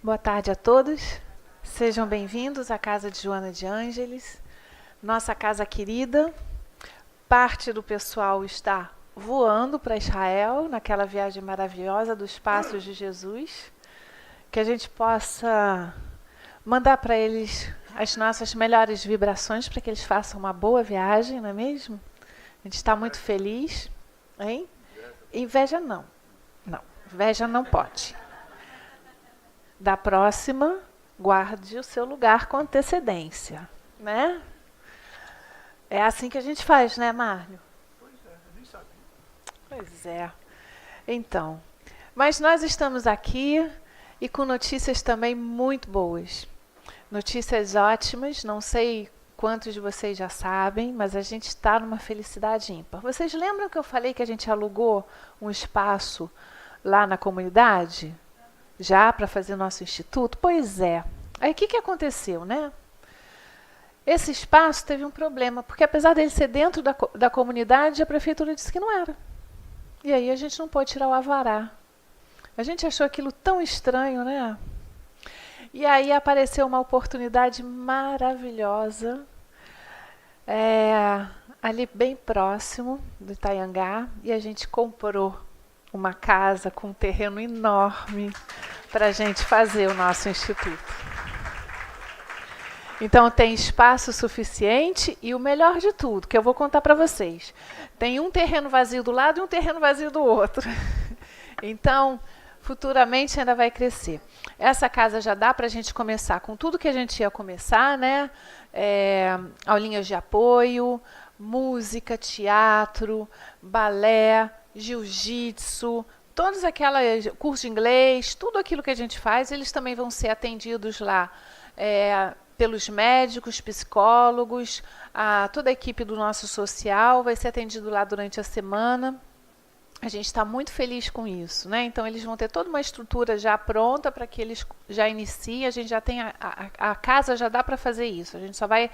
Boa tarde a todos. Sejam bem-vindos à casa de Joana de Ângeles, nossa casa querida. Parte do pessoal está voando para Israel, naquela viagem maravilhosa dos passos de Jesus. Que a gente possa mandar para eles as nossas melhores vibrações para que eles façam uma boa viagem, não é mesmo? A gente está muito feliz. Hein? Inveja não. Não, inveja não pode. Da próxima, guarde o seu lugar com antecedência, né? É assim que a gente faz, né, Márcio? Pois é, eu nem sabia. Pois é. Então, mas nós estamos aqui e com notícias também muito boas. Notícias ótimas, não sei quantos de vocês já sabem, mas a gente está numa felicidade ímpar. Vocês lembram que eu falei que a gente alugou um espaço lá na comunidade? Já para fazer nosso instituto? Pois é. Aí o que aconteceu, né? Esse espaço teve um problema, porque apesar dele ser dentro da comunidade, a prefeitura disse que não era. E aí a gente não pôde tirar o alvará. A gente achou aquilo tão estranho, né? E aí apareceu uma oportunidade maravilhosa, ali bem próximo do Itaiangá, e a gente comprou uma casa com um terreno enorme para a gente fazer o nosso instituto. Então tem espaço suficiente e o melhor de tudo, que eu vou contar para vocês. Tem um terreno vazio do lado e um terreno vazio do outro. Então, futuramente ainda vai crescer. Essa casa já dá para a gente começar com tudo que a gente ia começar, né? Aulinhas de apoio, música, teatro, balé, jiu-jitsu, todos aquelas cursos de inglês, tudo aquilo que a gente faz, eles também vão ser atendidos lá pelos médicos, psicólogos, toda a equipe do nosso social vai ser atendido lá durante a semana. A gente está muito feliz com isso, né? Então eles vão ter toda uma estrutura já pronta para que eles já iniciem. A gente já tem a casa já dá para fazer isso. A gente só vai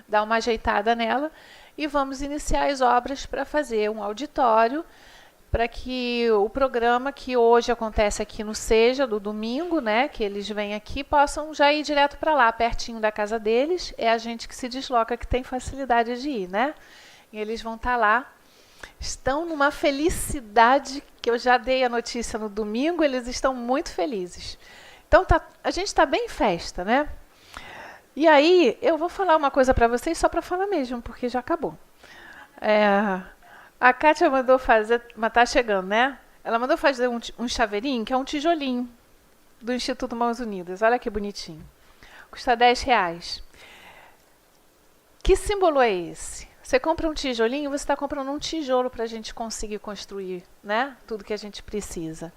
dar uma ajeitada nela e vamos iniciar as obras para fazer um auditório para que o programa que hoje acontece aqui no Seja, do domingo, né, que eles vêm aqui, possam já ir direto para lá, pertinho da casa deles. É a gente que se desloca, que tem facilidade de ir, né? E eles vão estar lá. Estão numa felicidade, que eu já dei a notícia no domingo, eles estão muito felizes. Então a gente está bem em festa, né? E aí, eu vou falar uma coisa para vocês, só para falar mesmo, porque já acabou. A Kátia mandou fazer, mas tá chegando, né? Ela mandou fazer um chaveirinho, que é um tijolinho, do Instituto Mãos Unidas. Olha que bonitinho. Custa R$10. Que símbolo é esse? Você compra um tijolinho, você está comprando um tijolo para a gente conseguir construir, né? Tudo que a gente precisa.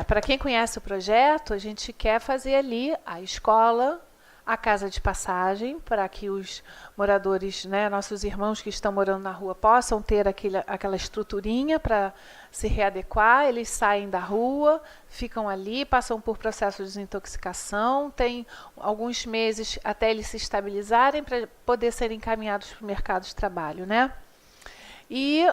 Para quem conhece o projeto, a gente quer fazer ali a escola, a casa de passagem, para que os moradores, né, nossos irmãos que estão morando na rua, possam ter aquela estruturinha para se readequar. Eles saem da rua, ficam ali, passam por processo de desintoxicação, tem alguns meses até eles se estabilizarem para poder serem encaminhados para o mercado de trabalho, né? E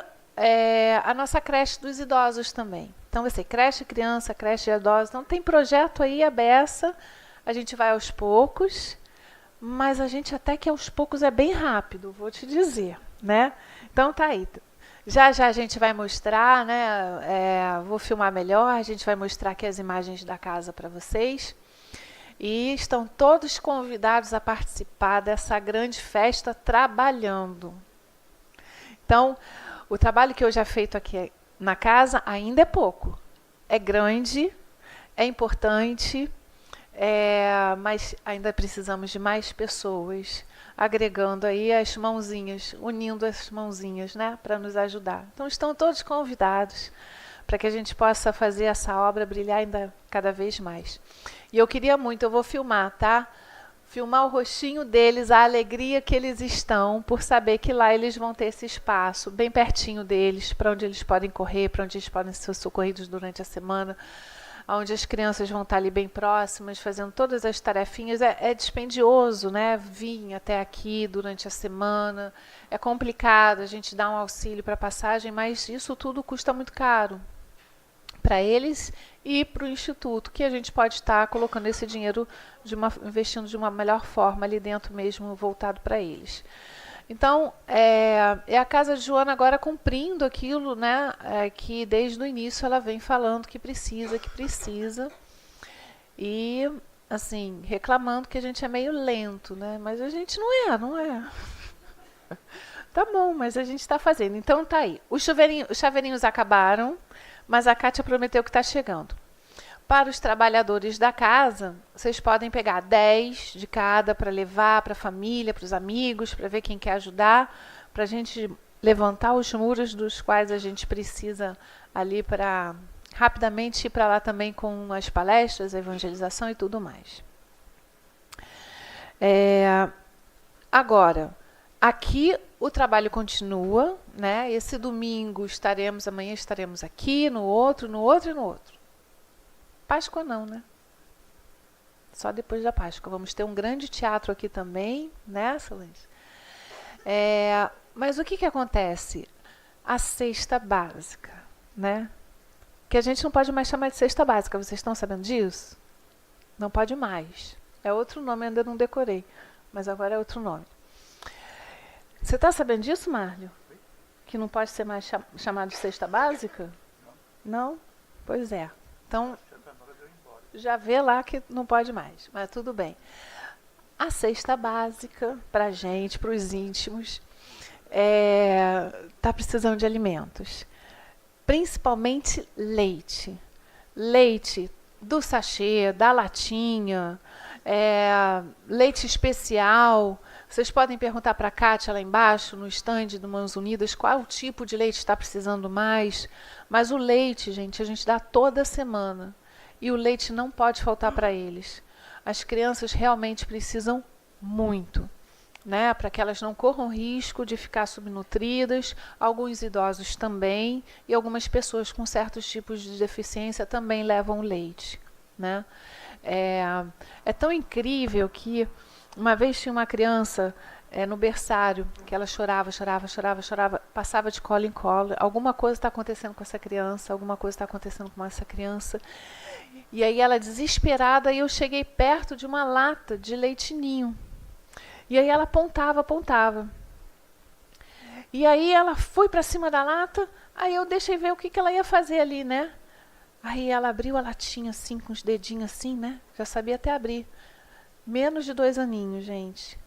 a nossa creche dos idosos também. Então, vai ser creche criança, creche de idosos. Então, tem projeto aí, a beça. A gente vai aos poucos, mas a gente até que aos poucos é bem rápido, vou te dizer, né? Então tá aí. Já a gente vai mostrar, né? Vou filmar melhor, a gente vai mostrar aqui as imagens da casa para vocês. E estão todos convidados a participar dessa grande festa trabalhando. Então, o trabalho que eu já feito aqui na casa ainda é pouco. É grande, é importante. Mas ainda precisamos de mais pessoas, agregando aí as mãozinhas, unindo as mãozinhas, né, para nos ajudar. Então estão todos convidados para que a gente possa fazer essa obra brilhar ainda cada vez mais. E eu queria muito, eu vou filmar, tá? Filmar o rostinho deles, a alegria que eles estão por saber que lá eles vão ter esse espaço bem pertinho deles, para onde eles podem correr, para onde eles podem ser socorridos durante a semana, onde as crianças vão estar ali bem próximas, fazendo todas as tarefinhas. É dispendioso, né? Vir até aqui durante a semana. É complicado a gente dar um auxílio para passagem, mas isso tudo custa muito caro para eles e para o Instituto, que a gente pode estar colocando esse dinheiro, investindo de uma melhor forma ali dentro mesmo, voltado para eles. Então, é a Casa de Joana agora cumprindo aquilo, né, que desde o início ela vem falando que precisa, e, assim, reclamando que a gente é meio lento, né, mas a gente não é. Tá bom, mas a gente está fazendo. Então, tá aí. Os chaveirinhos acabaram, mas a Kátia prometeu que está chegando. Para os trabalhadores da casa, vocês podem pegar 10 de cada para levar para a família, para os amigos, para ver quem quer ajudar, para a gente levantar os muros dos quais a gente precisa ali para rapidamente ir para lá também com as palestras, a evangelização e tudo mais. Agora, aqui o trabalho continua, né? Esse domingo amanhã estaremos aqui, no outro e no outro. Páscoa não, né? Só depois da Páscoa. Vamos ter um grande teatro aqui também, né, Solange? Mas o que acontece? A cesta básica, né? Que a gente não pode mais chamar de cesta básica. Vocês estão sabendo disso? Não pode mais. É outro nome, ainda não decorei. Mas agora é outro nome. Você está sabendo disso, Márcio? Que não pode ser mais chamado de cesta básica? Não? Pois é. Então, já vê lá que não pode mais, mas tudo bem. A cesta básica, para a gente, para os íntimos, está precisando de alimentos. Principalmente leite. Leite do sachê, da latinha, leite especial. Vocês podem perguntar para a Kátia lá embaixo, no stand do Mãos Unidas, qual tipo de leite está precisando mais. Mas o leite, gente, a gente dá toda semana. E o leite não pode faltar para eles. As crianças realmente precisam muito, né? Para que elas não corram risco de ficar subnutridas. Alguns idosos também. E algumas pessoas com certos tipos de deficiência também levam leite, né? É tão incrível que uma vez tinha uma criança no berçário, que ela chorava, passava de colo em colo. Alguma coisa está acontecendo com essa criança, E aí ela desesperada, e eu cheguei perto de uma lata de leite ninho. E aí ela apontava. E aí ela foi para cima da lata, aí eu deixei ver o que ela ia fazer ali, né? Aí ela abriu a latinha assim, com os dedinhos assim, né? Já sabia até abrir. Menos de 2 aninhos, gente.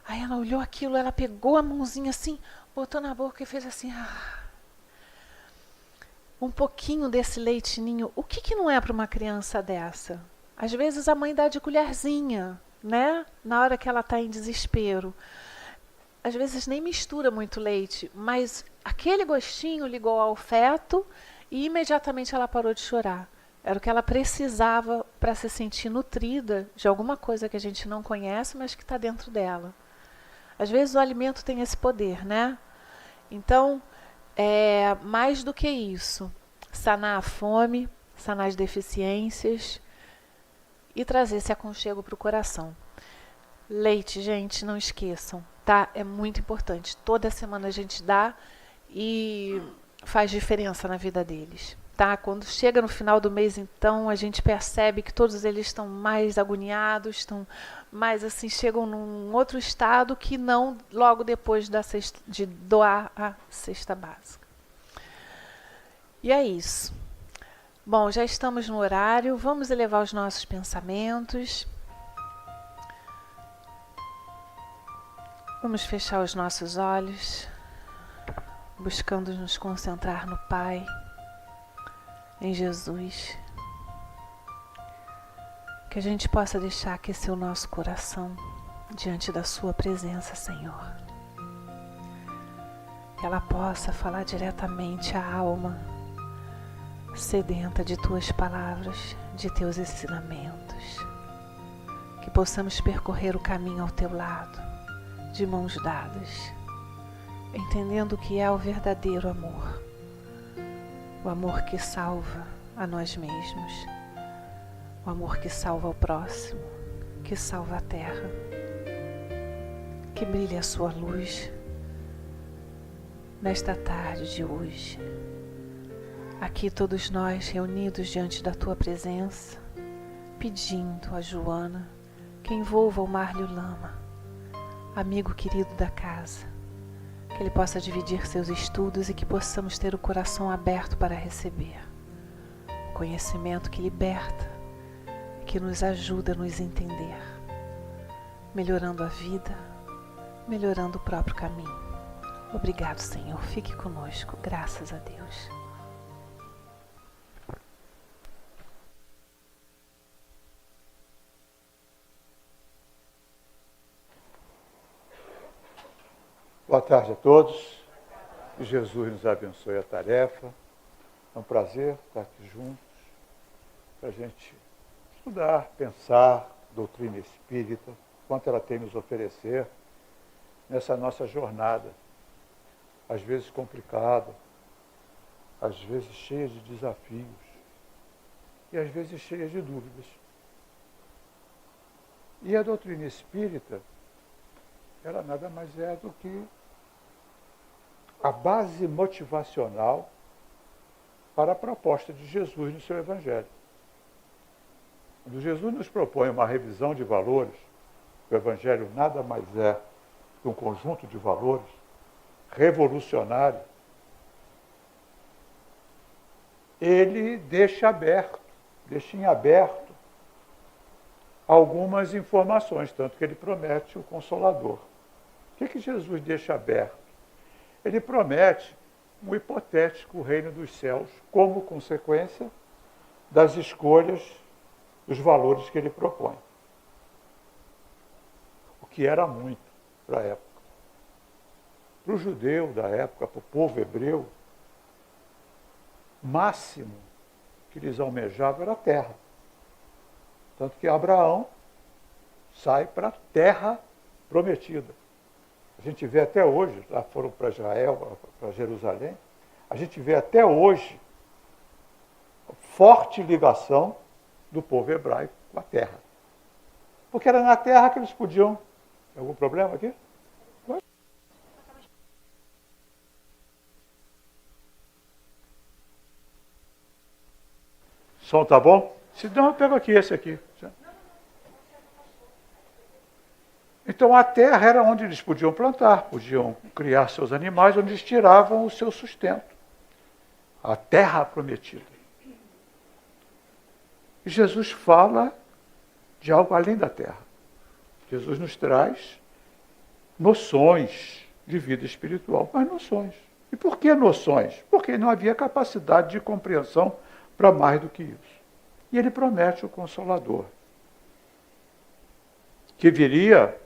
Aí ela olhou aquilo, ela pegou a mãozinha assim, botou na boca e fez assim... Um pouquinho desse leite ninho, o que não é para uma criança dessa? Às vezes a mãe dá de colherzinha, né? Na hora que ela está em desespero. Às vezes nem mistura muito leite, mas aquele gostinho ligou ao feto e imediatamente ela parou de chorar. Era o que ela precisava para se sentir nutrida de alguma coisa que a gente não conhece, mas que está dentro dela. Às vezes o alimento tem esse poder, né? Então, mais do que isso, sanar a fome, sanar as deficiências e trazer esse aconchego para o coração. Leite, gente, não esqueçam, tá? É muito importante. Toda semana a gente dá e faz diferença na vida deles. Tá? Quando chega no final do mês, então, a gente percebe que todos eles estão mais agoniados, estão mais assim, chegam num outro estado que não logo depois de doar a cesta básica. E é isso. Bom, já estamos no horário, vamos elevar os nossos pensamentos. Vamos fechar os nossos olhos, buscando nos concentrar no Pai, em Jesus, que a gente possa deixar aquecer o nosso coração diante da sua presença, Senhor. Que ela possa falar diretamente à alma sedenta de tuas palavras, de teus ensinamentos. Que possamos percorrer o caminho ao teu lado, de mãos dadas, entendendo o que é o verdadeiro amor. O amor que salva a nós mesmos, o amor que salva o próximo, que salva a terra. Que brilhe a sua luz nesta tarde de hoje. aqui todos nós reunidos diante da Tua presença, pedindo a Joana que envolva o Márlio Lama, amigo querido da casa, que ele possa dividir seus estudos e que possamos ter o coração aberto para receber o conhecimento que liberta e que nos ajuda a nos entender, melhorando a vida, melhorando o próprio caminho. Obrigado, Senhor. Fique conosco. Graças a Deus. Boa tarde a todos. Que Jesus nos abençoe a tarefa. É um prazer estar aqui juntos para a gente estudar, pensar a doutrina espírita, quanto ela tem nos oferecer nessa nossa jornada, às vezes complicada, às vezes cheia de desafios e às vezes cheia de dúvidas. E a doutrina espírita, ela nada mais é do que a base motivacional para a proposta de Jesus no seu Evangelho. Quando Jesus nos propõe uma revisão de valores, o Evangelho nada mais é que um conjunto de valores revolucionário, ele deixa em aberto algumas informações, tanto que ele promete o Consolador. O que Jesus deixa aberto? Ele promete um hipotético reino dos céus como consequência das escolhas dos valores que ele propõe. O que era muito para a época. Para o judeu da época, para o povo hebreu, o máximo que eles almejavam era a terra. Tanto que Abraão sai para a terra prometida. A gente vê até hoje, lá foram para Israel, para Jerusalém, a gente vê até hoje forte ligação do povo hebraico com a terra. Porque era na terra que eles podiam... Tem algum problema aqui? Som tá bom? Se não, eu pego aqui, esse aqui. Então a terra era onde eles podiam plantar, podiam criar seus animais, onde eles tiravam o seu sustento. A terra prometida. E Jesus fala de algo além da terra. Jesus nos traz noções de vida espiritual, mas noções. E por que noções? Porque não havia capacidade de compreensão para mais do que isso. E ele promete o Consolador, que viria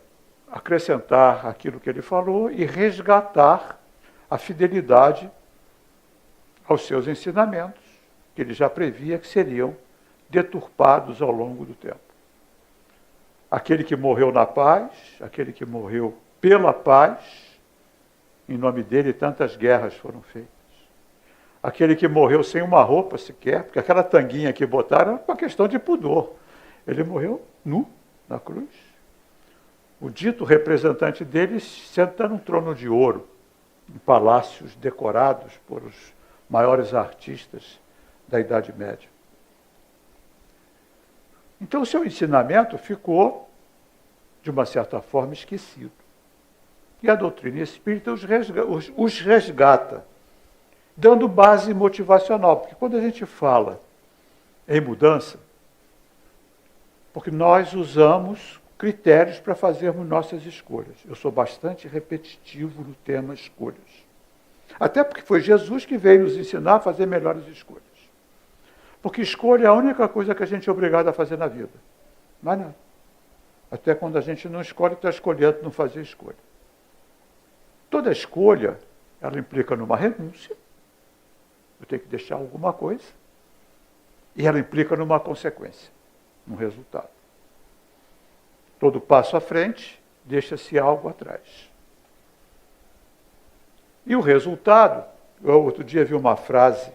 acrescentar aquilo que ele falou e resgatar a fidelidade aos seus ensinamentos, que ele já previa que seriam deturpados ao longo do tempo. Aquele que morreu na paz, aquele que morreu pela paz, em nome dele tantas guerras foram feitas. Aquele que morreu sem uma roupa sequer, porque aquela tanguinha que botaram era uma questão de pudor. Ele morreu nu na cruz. O dito representante dele senta num trono de ouro, em palácios decorados por os maiores artistas da Idade Média. Então o seu ensinamento ficou, de uma certa forma, esquecido. E a doutrina espírita os resgata, dando base motivacional. Porque quando a gente fala em mudança, porque nós usamos critérios para fazermos nossas escolhas. Eu sou bastante repetitivo no tema escolhas. Até porque foi Jesus que veio nos ensinar a fazer melhores escolhas. Porque escolha é a única coisa que a gente é obrigado a fazer na vida. Mas não. Até quando a gente não escolhe, está escolhendo não fazer escolha. Toda escolha, ela implica numa renúncia. Eu tenho que deixar alguma coisa. E ela implica numa consequência, num resultado. Todo passo à frente, deixa-se algo atrás. E o resultado, eu outro dia vi uma frase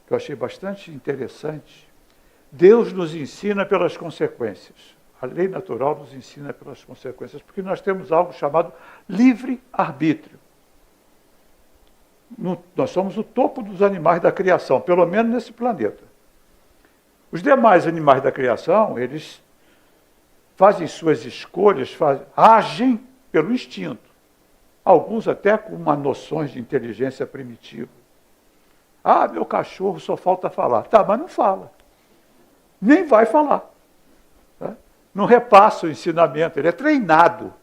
que eu achei bastante interessante. Deus nos ensina pelas consequências. A lei natural nos ensina pelas consequências, porque nós temos algo chamado livre-arbítrio. Nós somos o topo dos animais da criação, pelo menos nesse planeta. Os demais animais da criação, eles fazem suas escolhas, agem pelo instinto. Alguns até com uma noções de inteligência primitiva. Ah, meu cachorro só falta falar. Tá, mas não fala. Nem vai falar. Tá? Não repassa o ensinamento, ele é treinado.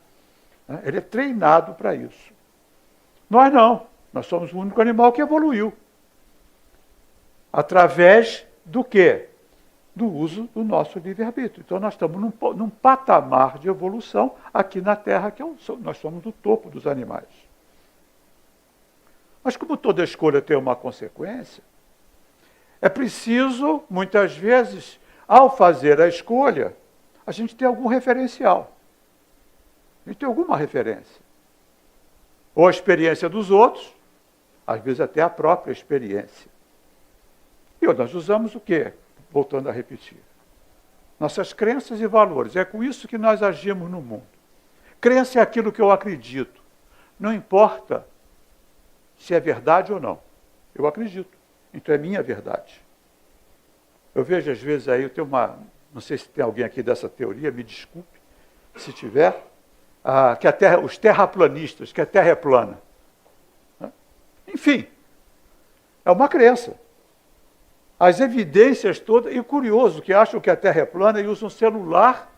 Tá? Ele é treinado para isso. Nós não. Nós somos o único animal que evoluiu. Através do quê? Do uso do nosso livre-arbítrio. Então, nós estamos num patamar de evolução aqui na Terra, que nós somos o topo dos animais. Mas como toda escolha tem uma consequência, é preciso, muitas vezes, ao fazer a escolha, a gente ter algum referencial. A gente tem alguma referência. Ou a experiência dos outros, às vezes até a própria experiência. E nós usamos o quê? Voltando a repetir. Nossas crenças e valores. É com isso que nós agimos no mundo. Crença é aquilo que eu acredito. Não importa se é verdade ou não. Eu acredito. Então é minha verdade. Eu vejo às vezes aí, não sei se tem alguém aqui dessa teoria, me desculpe, se tiver, que os terraplanistas, que a Terra é plana. Enfim, é uma crença. As evidências todas, e curioso, que acham que a Terra é plana e usam celular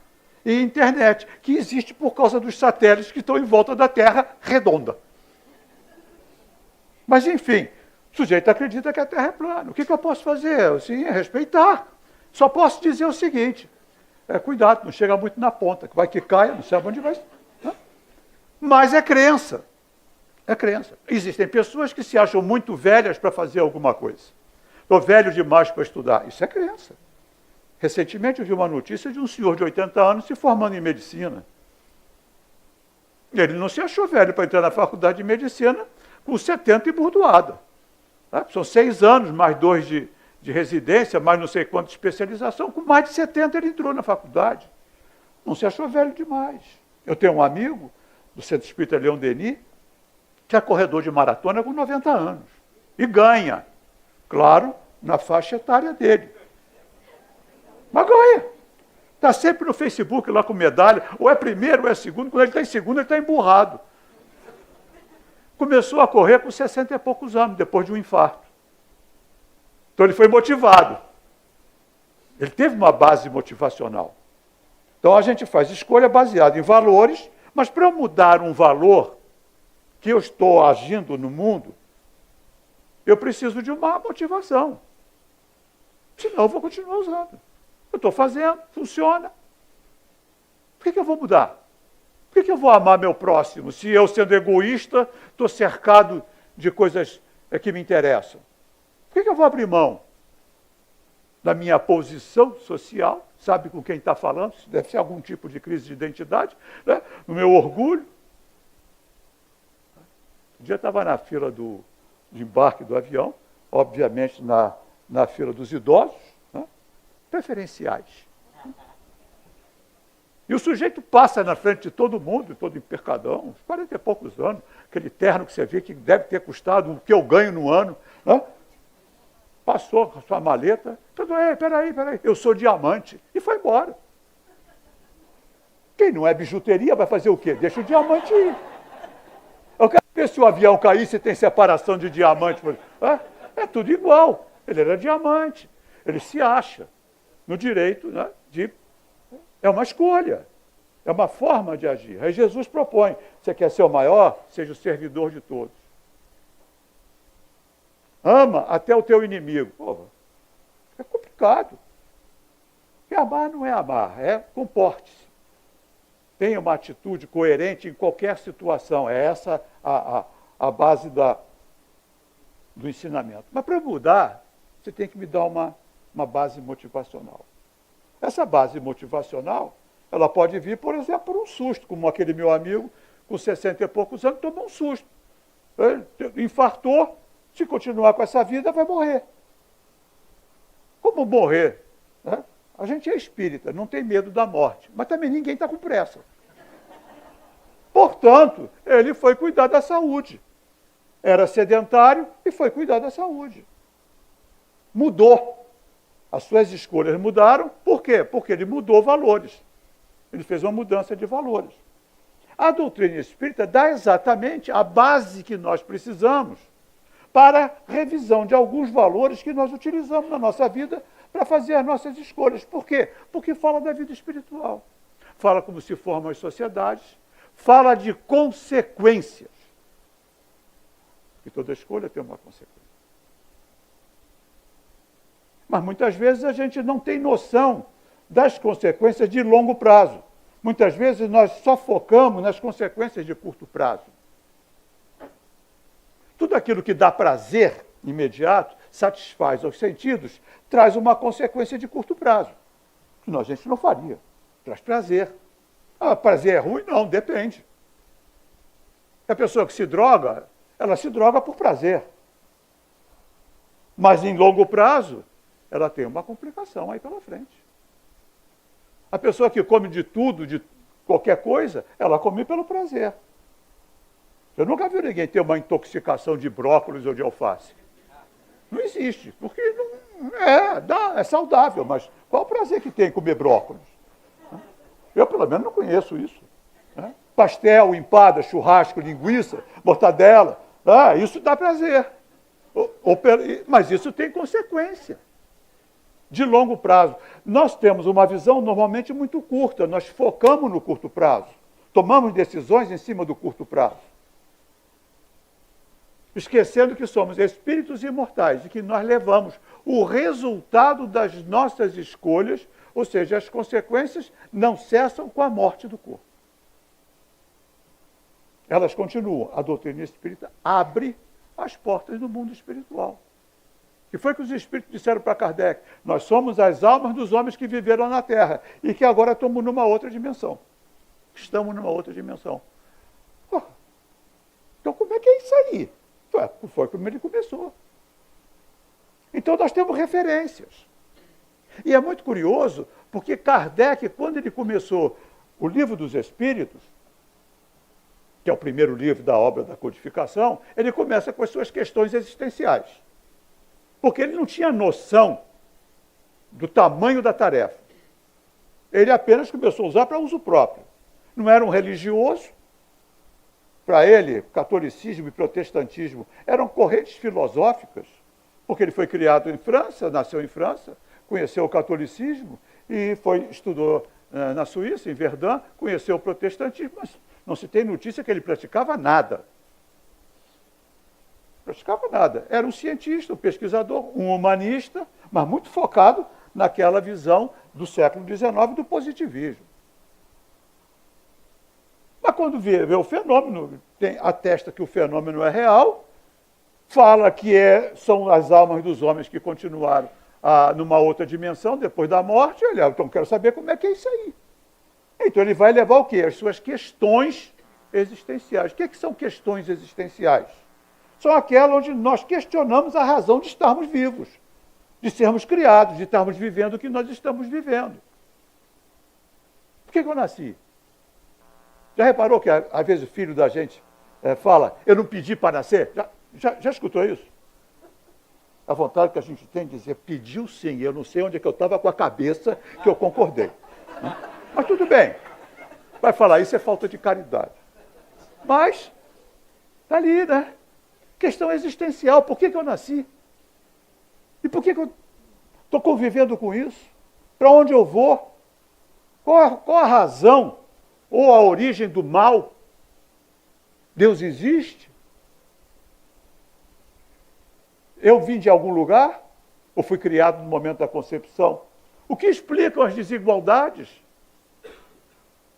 e internet, que existe por causa dos satélites que estão em volta da Terra redonda. Mas, enfim, o sujeito acredita que a Terra é plana. O que eu posso fazer? Sim, é respeitar. Só posso dizer o seguinte, cuidado, não chega muito na ponta, que vai que caia, não sabe onde vai. Mas é crença. É crença. Existem pessoas que se acham muito velhas para fazer alguma coisa. Estou velho demais para estudar. Isso é crença. Recentemente eu vi uma notícia de um senhor de 80 anos se formando em medicina. Ele não se achou velho para entrar na faculdade de medicina com 70 e burdoada. Tá? São 6 anos, mais 2 de residência, mais não sei quanto de especialização. Com mais de 70 ele entrou na faculdade. Não se achou velho demais. Eu tenho um amigo do Centro Espírita Leão Denis, que é corredor de maratona com 90 anos. E ganha. Claro, na faixa etária dele. Mas ganha. Está sempre no Facebook lá com medalha. Ou é primeiro ou é segundo. Quando ele está em segundo, ele está emburrado. Começou a correr com 60 e poucos anos, depois de um infarto. Então ele foi motivado. Ele teve uma base motivacional. Então a gente faz escolha baseada em valores, mas para eu mudar um valor que eu estou agindo no mundo, eu preciso de uma motivação. Senão eu vou continuar usando. Eu estou fazendo, funciona. Por que eu vou mudar? Por que eu vou amar meu próximo se eu, sendo egoísta, estou cercado de coisas que me interessam? Por que eu vou abrir mão da minha posição social? Sabe com quem está falando? Deve ser algum tipo de crise de identidade, né? No meu orgulho. Um dia eu estava na fila de embarque do avião, obviamente na fila dos idosos, né? Preferenciais. E o sujeito passa na frente de todo mundo, todo empercadão, uns 40 e poucos anos, aquele terno que você vê que deve ter custado o que eu ganho no ano, né? Passou com a sua maleta, falou, peraí, eu sou diamante, e foi embora. Quem não é bijuteria vai fazer o quê? Deixa o diamante ir. Eu quero ver se o avião cair, se tem separação de diamante. É tudo igual. Ele era diamante. Ele se acha no direito, né, é uma escolha. É uma forma de agir. Aí Jesus propõe, você quer ser o maior? Seja o servidor de todos. Ama até o teu inimigo. Pô, é complicado. E amar não é amar, é comporte-se. Tenha uma atitude coerente em qualquer situação. É essa a base do ensinamento. Mas para mudar, você tem que me dar uma base motivacional. Essa base motivacional, ela pode vir, por exemplo, por um susto, como aquele meu amigo, com 60 e poucos anos, tomou um susto. Ele infartou, se continuar com essa vida, vai morrer. Como morrer? Né? A gente é espírita, não tem medo da morte, mas também ninguém está com pressa. Portanto, ele foi cuidar da saúde. era sedentário e foi cuidar da saúde. Mudou. As suas escolhas mudaram. Por quê? Porque ele mudou valores. Ele fez uma mudança de valores. A doutrina espírita dá exatamente a base que nós precisamos para a revisão de alguns valores que nós utilizamos na nossa vida para fazer as nossas escolhas. Por quê? Porque fala da vida espiritual. Fala como se formam as sociedades, fala de consequências. E toda escolha tem uma consequência. Mas muitas vezes a gente não tem noção das consequências de longo prazo. Muitas vezes nós só focamos nas consequências de curto prazo. Tudo aquilo que dá prazer imediato, satisfaz os sentidos, traz uma consequência de curto prazo. Senão a gente não faria. Traz prazer. Ah, prazer é ruim? Não, depende. A pessoa que se droga, ela se droga por prazer. Mas em longo prazo, ela tem uma complicação aí pela frente. A pessoa que come de tudo, de qualquer coisa, ela come pelo prazer. Eu nunca vi ninguém ter uma intoxicação de brócolis ou de alface. Não existe, porque é saudável, mas qual o prazer que tem em comer brócolis? Eu, pelo menos, não conheço isso. Pastel, empada, churrasco, linguiça, mortadela, isso dá prazer. Mas isso tem consequência de longo prazo. Nós temos uma visão normalmente muito curta, nós focamos no curto prazo, tomamos decisões em cima do curto prazo, esquecendo que somos espíritos imortais e que nós levamos o resultado das nossas escolhas, ou seja, as consequências não cessam com a morte do corpo. Elas continuam. A doutrina espírita abre as portas do mundo espiritual. Que foi que os espíritos disseram para Kardec? Nós somos as almas dos homens que viveram na Terra e que agora estamos numa outra dimensão. Estamos numa outra dimensão. Então como é que é isso aí? Foi como ele começou. Então nós temos referências. E é muito curioso, porque Kardec, quando ele começou o Livro dos Espíritos, que é o primeiro livro da obra da codificação, ele começa com as suas questões existenciais. Porque ele não tinha noção do tamanho da tarefa. Ele apenas começou a usar para uso próprio. Não era um religioso. Para ele, catolicismo e protestantismo eram correntes filosóficas, porque ele foi criado em França, nasceu em França, conheceu o catolicismo e estudou na Suíça, em Verdun, conheceu o protestantismo, mas não se tem notícia que ele praticava nada. Praticava nada. Era um cientista, um pesquisador, um humanista, mas muito focado naquela visão do século XIX do positivismo. Mas quando vê o fenômeno, atesta que o fenômeno é real, fala que são as almas dos homens que continuaram numa outra dimensão depois da morte. Então quero saber como é que é isso aí. Então ele vai levar o quê? As suas questões existenciais. O que são questões existenciais? São aquelas onde nós questionamos a razão de estarmos vivos, de sermos criados, de estarmos vivendo o que nós estamos vivendo. Por que eu nasci? Já reparou que às vezes o filho da gente fala, eu não pedi para nascer? Já escutou isso? A vontade que a gente tem de dizer, pediu sim, eu não sei onde é que eu estava com a cabeça que eu concordei. Mas tudo bem. Vai falar, isso é falta de caridade. Mas, está ali, né? Questão existencial, por que eu nasci? E por que eu estou convivendo com isso? Para onde eu vou? Qual a razão ou a origem do mal? Deus existe? Eu vim de algum lugar? Ou fui criado no momento da concepção? O que explicam as desigualdades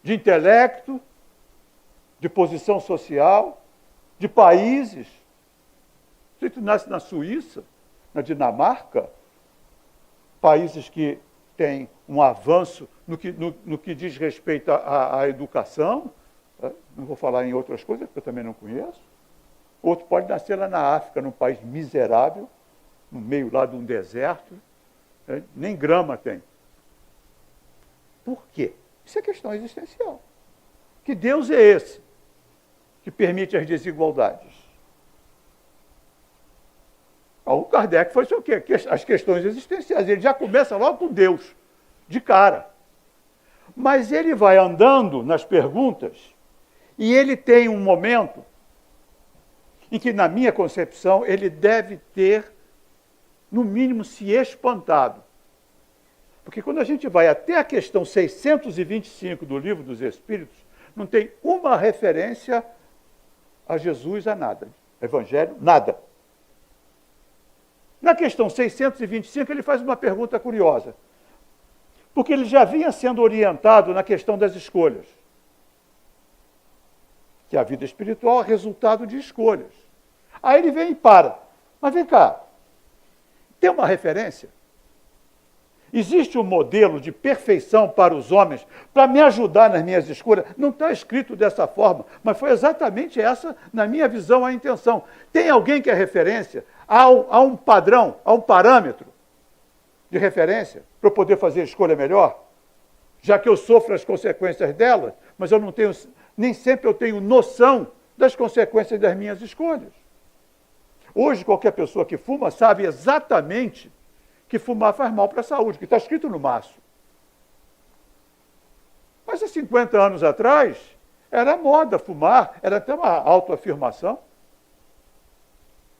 de intelecto, de posição social, de países? Se tu nasce na Suíça, na Dinamarca, países que têm um avanço no que diz respeito à educação, não vou falar em outras coisas, porque eu também não conheço. Outro pode nascer lá na África, num país miserável, no meio lá de um deserto, nem grama tem. Por quê? Isso é questão existencial. Que Deus é esse que permite as desigualdades? O Kardec foi o quê? As questões existenciais. Ele já começa logo com Deus, de cara. Mas ele vai andando nas perguntas e ele tem um momento em que, na minha concepção, ele deve ter, no mínimo, se espantado. Porque quando a gente vai até a questão 625 do Livro dos Espíritos, não tem uma referência a Jesus, a nada. Evangelho, nada. Na questão 625, ele faz uma pergunta curiosa. Porque ele já vinha sendo orientado na questão das escolhas. Que a vida espiritual é resultado de escolhas. Aí ele vem e para. Mas vem cá, tem uma referência? Existe um modelo de perfeição para os homens, para me ajudar nas minhas escolhas? Não está escrito dessa forma, mas foi exatamente essa, na minha visão, a intenção. Tem alguém que é referência? Há um padrão, há um parâmetro de referência para eu poder fazer a escolha melhor? Já que eu sofro as consequências dela, mas eu não tenho, nem sempre eu tenho noção das consequências das minhas escolhas. Hoje, qualquer pessoa que fuma sabe exatamente que fumar faz mal para a saúde, que está escrito no maço. Mas há 50 anos atrás, era moda fumar, era até uma autoafirmação.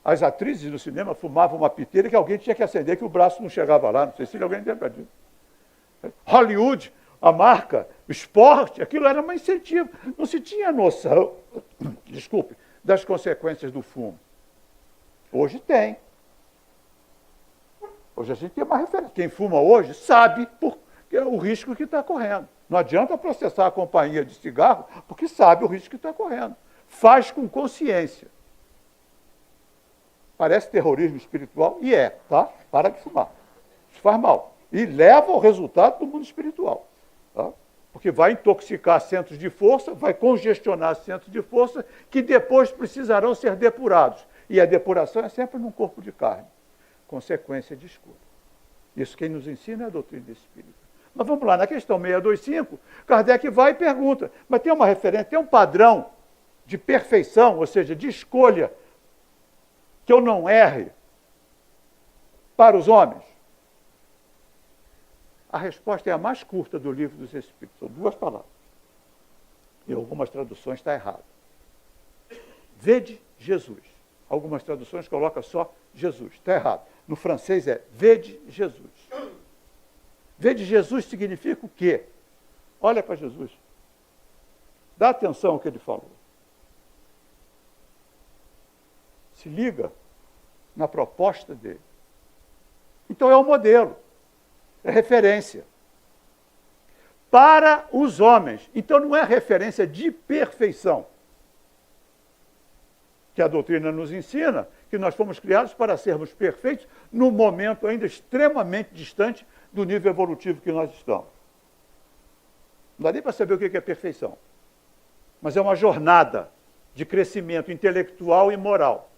As atrizes do cinema fumavam uma piteira que alguém tinha que acender, que o braço não chegava lá, não sei se alguém lembra disso. Hollywood, a marca, o esporte, aquilo era um incentivo. Não se tinha noção, desculpe, das consequências do fumo. Hoje tem. Hoje a gente tem uma referência. Quem fuma hoje sabe o risco que está correndo. Não adianta processar a companhia de cigarro, porque sabe o risco que está correndo. Faz com consciência. Parece terrorismo espiritual, e é, tá? Para de fumar. Isso faz mal. E leva ao resultado do mundo espiritual. Tá? Porque vai intoxicar centros de força, vai congestionar centros de força, que depois precisarão ser depurados. E a depuração é sempre num corpo de carne. Consequência de escolha. Isso quem nos ensina é a doutrina espírita. Mas vamos lá, na questão 625, Kardec vai e pergunta, mas tem uma referência, tem um padrão de perfeição, ou seja, de escolha, que eu não erre para os homens? A resposta é a mais curta do Livro dos Espíritos, são 2 palavras. Em algumas traduções está errado. Vede Jesus. Algumas traduções colocam só Jesus, está errado. No francês é vede Jesus. Vede Jesus significa o quê? Olha para Jesus. Dá atenção ao que ele falou. Se liga na proposta dele. Então é um modelo, é referência. Para os homens. Então não é referência de perfeição. Que a doutrina nos ensina, que nós fomos criados para sermos perfeitos num momento ainda extremamente distante do nível evolutivo que nós estamos. Não dá nem para saber o que é perfeição. Mas é uma jornada de crescimento intelectual e moral.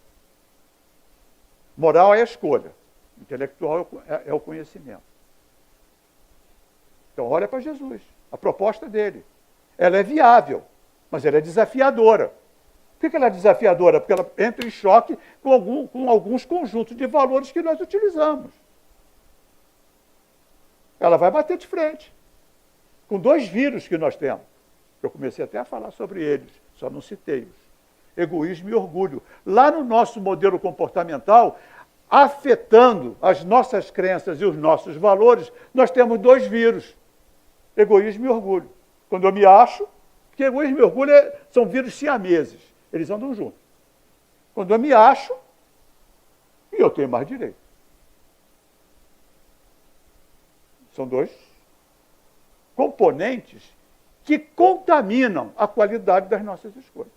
Moral é a escolha, intelectual é o conhecimento. Então olha para Jesus, a proposta dele. Ela é viável, mas ela é desafiadora. Por que ela é desafiadora? Porque ela entra em choque com alguns conjuntos de valores que nós utilizamos. Ela vai bater de frente com 2 vírus que nós temos. Eu comecei até a falar sobre eles, só não citei-os. Egoísmo e orgulho. Lá no nosso modelo comportamental, afetando as nossas crenças e os nossos valores, nós temos 2 vírus. Egoísmo e orgulho. Quando eu me acho, porque egoísmo e orgulho são vírus siameses. Eles andam juntos. Quando eu me acho, eu tenho mais direito. São 2 componentes que contaminam a qualidade das nossas escolhas,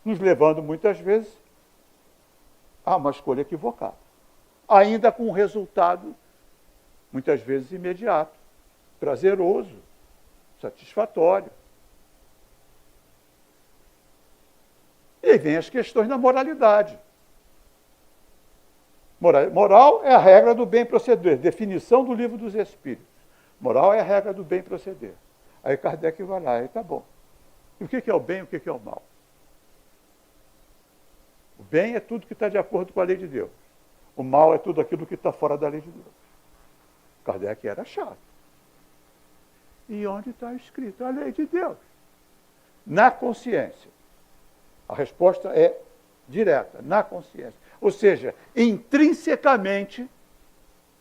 nos levando muitas vezes a uma escolha equivocada, ainda com um resultado muitas vezes imediato, prazeroso, satisfatório. E aí vem as questões da moralidade. Moral é a regra do bem proceder, definição do Livro dos Espíritos. Moral é a regra do bem proceder. Aí Kardec vai lá, aí tá bom. E o que é o bem e o que é o mal? O bem é tudo que está de acordo com a lei de Deus. O mal é tudo aquilo que está fora da lei de Deus. Kardec era chato. E onde está escrito a lei de Deus? Na consciência. A resposta é direta, na consciência. Ou seja, intrinsecamente,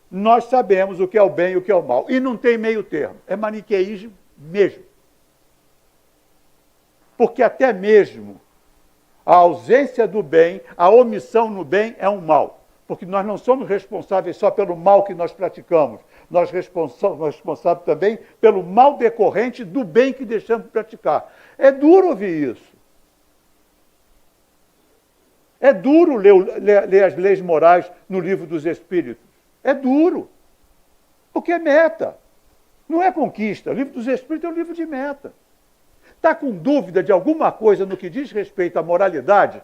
nós sabemos o que é o bem e o que é o mal. E não tem meio termo. É maniqueísmo mesmo. Porque até mesmo a ausência do bem, a omissão no bem é um mal. Porque nós não somos responsáveis só pelo mal que nós praticamos. Nós somos responsáveis também pelo mal decorrente do bem que deixamos de praticar. É duro ouvir isso. É duro ler as leis morais no Livro dos Espíritos. É duro. Porque é meta. Não é conquista. O Livro dos Espíritos é um livro de meta. Está com dúvida de alguma coisa no que diz respeito à moralidade,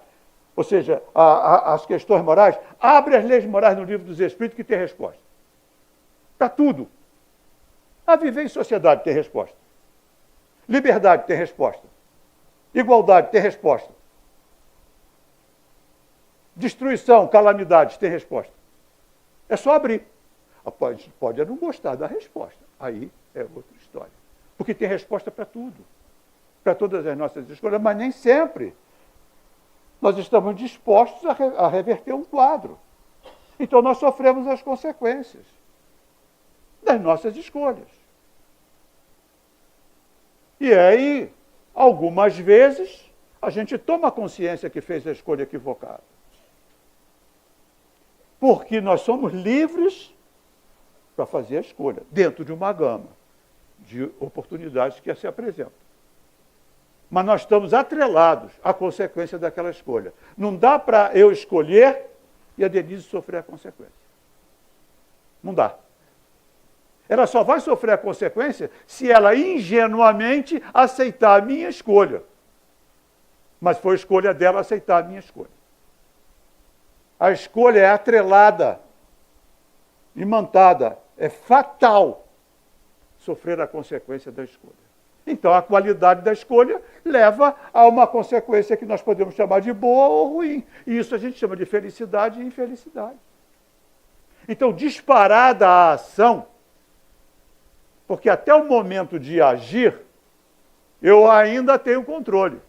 ou seja, às questões morais, abre as leis morais no Livro dos Espíritos que tem resposta. Está tudo. A viver em sociedade tem resposta. Liberdade tem resposta. Igualdade tem resposta. Destruição, calamidades tem resposta. É só abrir. A gente pode não gostar da resposta. Aí é outra história. Porque tem resposta para tudo. Para todas as nossas escolhas, mas nem sempre nós estamos dispostos a reverter um quadro. Então nós sofremos as consequências das nossas escolhas. E aí, algumas vezes, a gente toma consciência que fez a escolha equivocada. Porque nós somos livres para fazer a escolha, dentro de uma gama de oportunidades que se apresentam. Mas nós estamos atrelados à consequência daquela escolha. Não dá para eu escolher e a Denise sofrer a consequência. Não dá. Ela só vai sofrer a consequência se ela ingenuamente aceitar a minha escolha. Mas foi a escolha dela aceitar a minha escolha. A escolha é atrelada, imantada, é fatal sofrer a consequência da escolha. Então, a qualidade da escolha leva a uma consequência que nós podemos chamar de boa ou ruim. E isso a gente chama de felicidade e infelicidade. Então, disparada a ação, porque até o momento de agir, eu ainda tenho controle.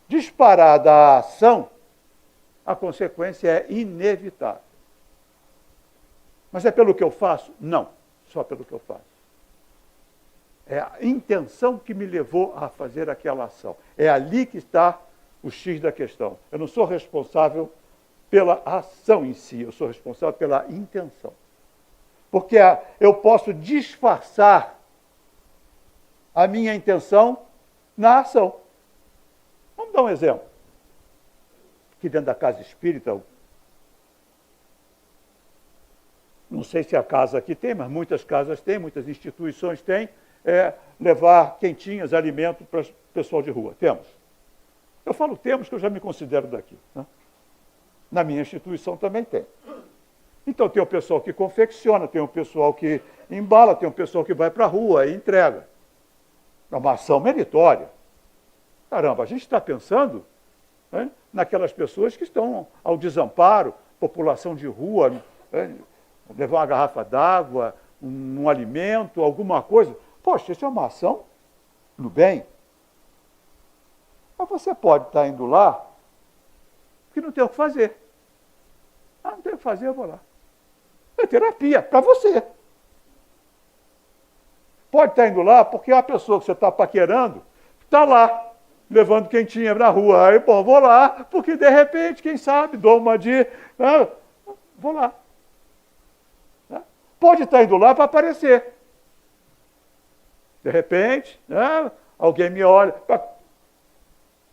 Disparada a ação, a consequência é inevitável. Mas é pelo que eu faço? Não, só pelo que eu faço. É a intenção que me levou a fazer aquela ação. É ali que está o X da questão. Eu não sou responsável pela ação em si, eu sou responsável pela intenção. Porque eu posso disfarçar a minha intenção na ação. Vamos dar um exemplo. Aqui dentro da casa espírita, não sei se a casa aqui tem, mas muitas casas têm, muitas instituições têm, levar quentinhas, alimento para o pessoal de rua. Temos. Eu falo temos, que eu já me considero daqui. Né? Na minha instituição também tem. Então tem o pessoal que confecciona, tem o pessoal que embala, tem o pessoal que vai para a rua e entrega. É uma ação meritória. Caramba, a gente está pensando, né, naquelas pessoas que estão ao desamparo, população de rua, né, levar uma garrafa d'água, um alimento, alguma coisa. Poxa, isso é uma ação no bem. Mas você pode estar indo lá porque não tem o que fazer. Ah, não tem o que fazer, eu vou lá. É terapia, para você. Pode estar indo lá porque a pessoa que você está paquerando está lá, levando quentinha na rua. Aí, bom, vou lá, porque de repente, quem sabe, dou uma de... vou lá. Pode estar indo lá para aparecer. De repente, alguém me olha.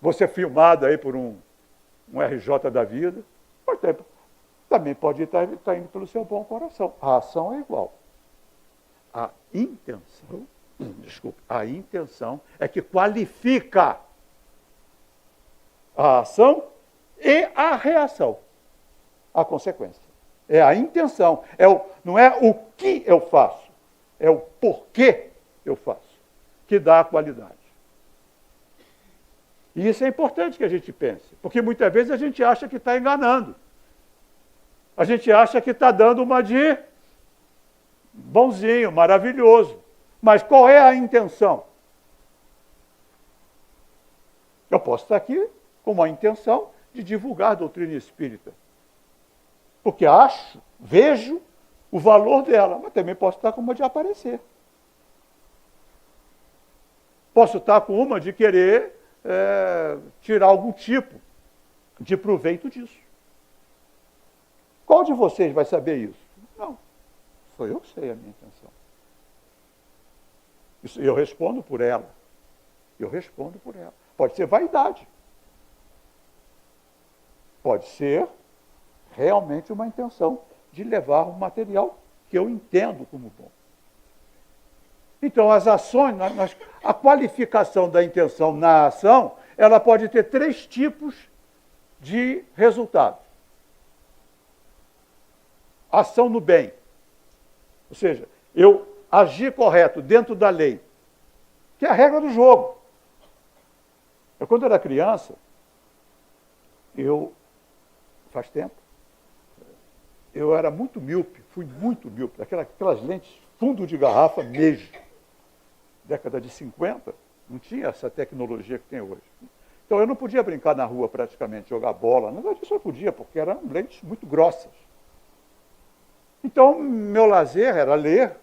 Você filmado aí por um RJ da vida. Também pode estar indo pelo seu bom coração. A ação é igual. A intenção é que qualifica a ação e a reação, a consequência. É a intenção, não é o que eu faço, é o porquê eu faço, que dá a qualidade. E isso é importante que a gente pense, porque muitas vezes a gente acha que está enganando. A gente acha que está dando uma de bonzinho, maravilhoso. Mas qual é a intenção? Eu posso estar aqui com a intenção de divulgar a doutrina espírita. Porque vejo o valor dela, mas também posso estar com uma de aparecer. Posso estar com uma de querer tirar algum tipo de proveito disso. Qual de vocês vai saber isso? Não, sou eu que sei a minha intenção. Isso, eu respondo por ela. Pode ser vaidade. Pode ser realmente uma intenção de levar um material que eu entendo como bom. Então, as ações, a qualificação da intenção na ação, ela pode ter 3 tipos de resultados. Ação no bem. Ou seja, eu agir correto dentro da lei, que é a regra do jogo. Quando eu era criança, faz tempo, eu era muito míope, fui muito míope, aquelas lentes fundo de garrafa mesmo. Década de 50, não tinha essa tecnologia que tem hoje. Então eu não podia brincar na rua praticamente, jogar bola, nada disso eu podia, porque eram lentes muito grossas. Então, meu lazer era ler.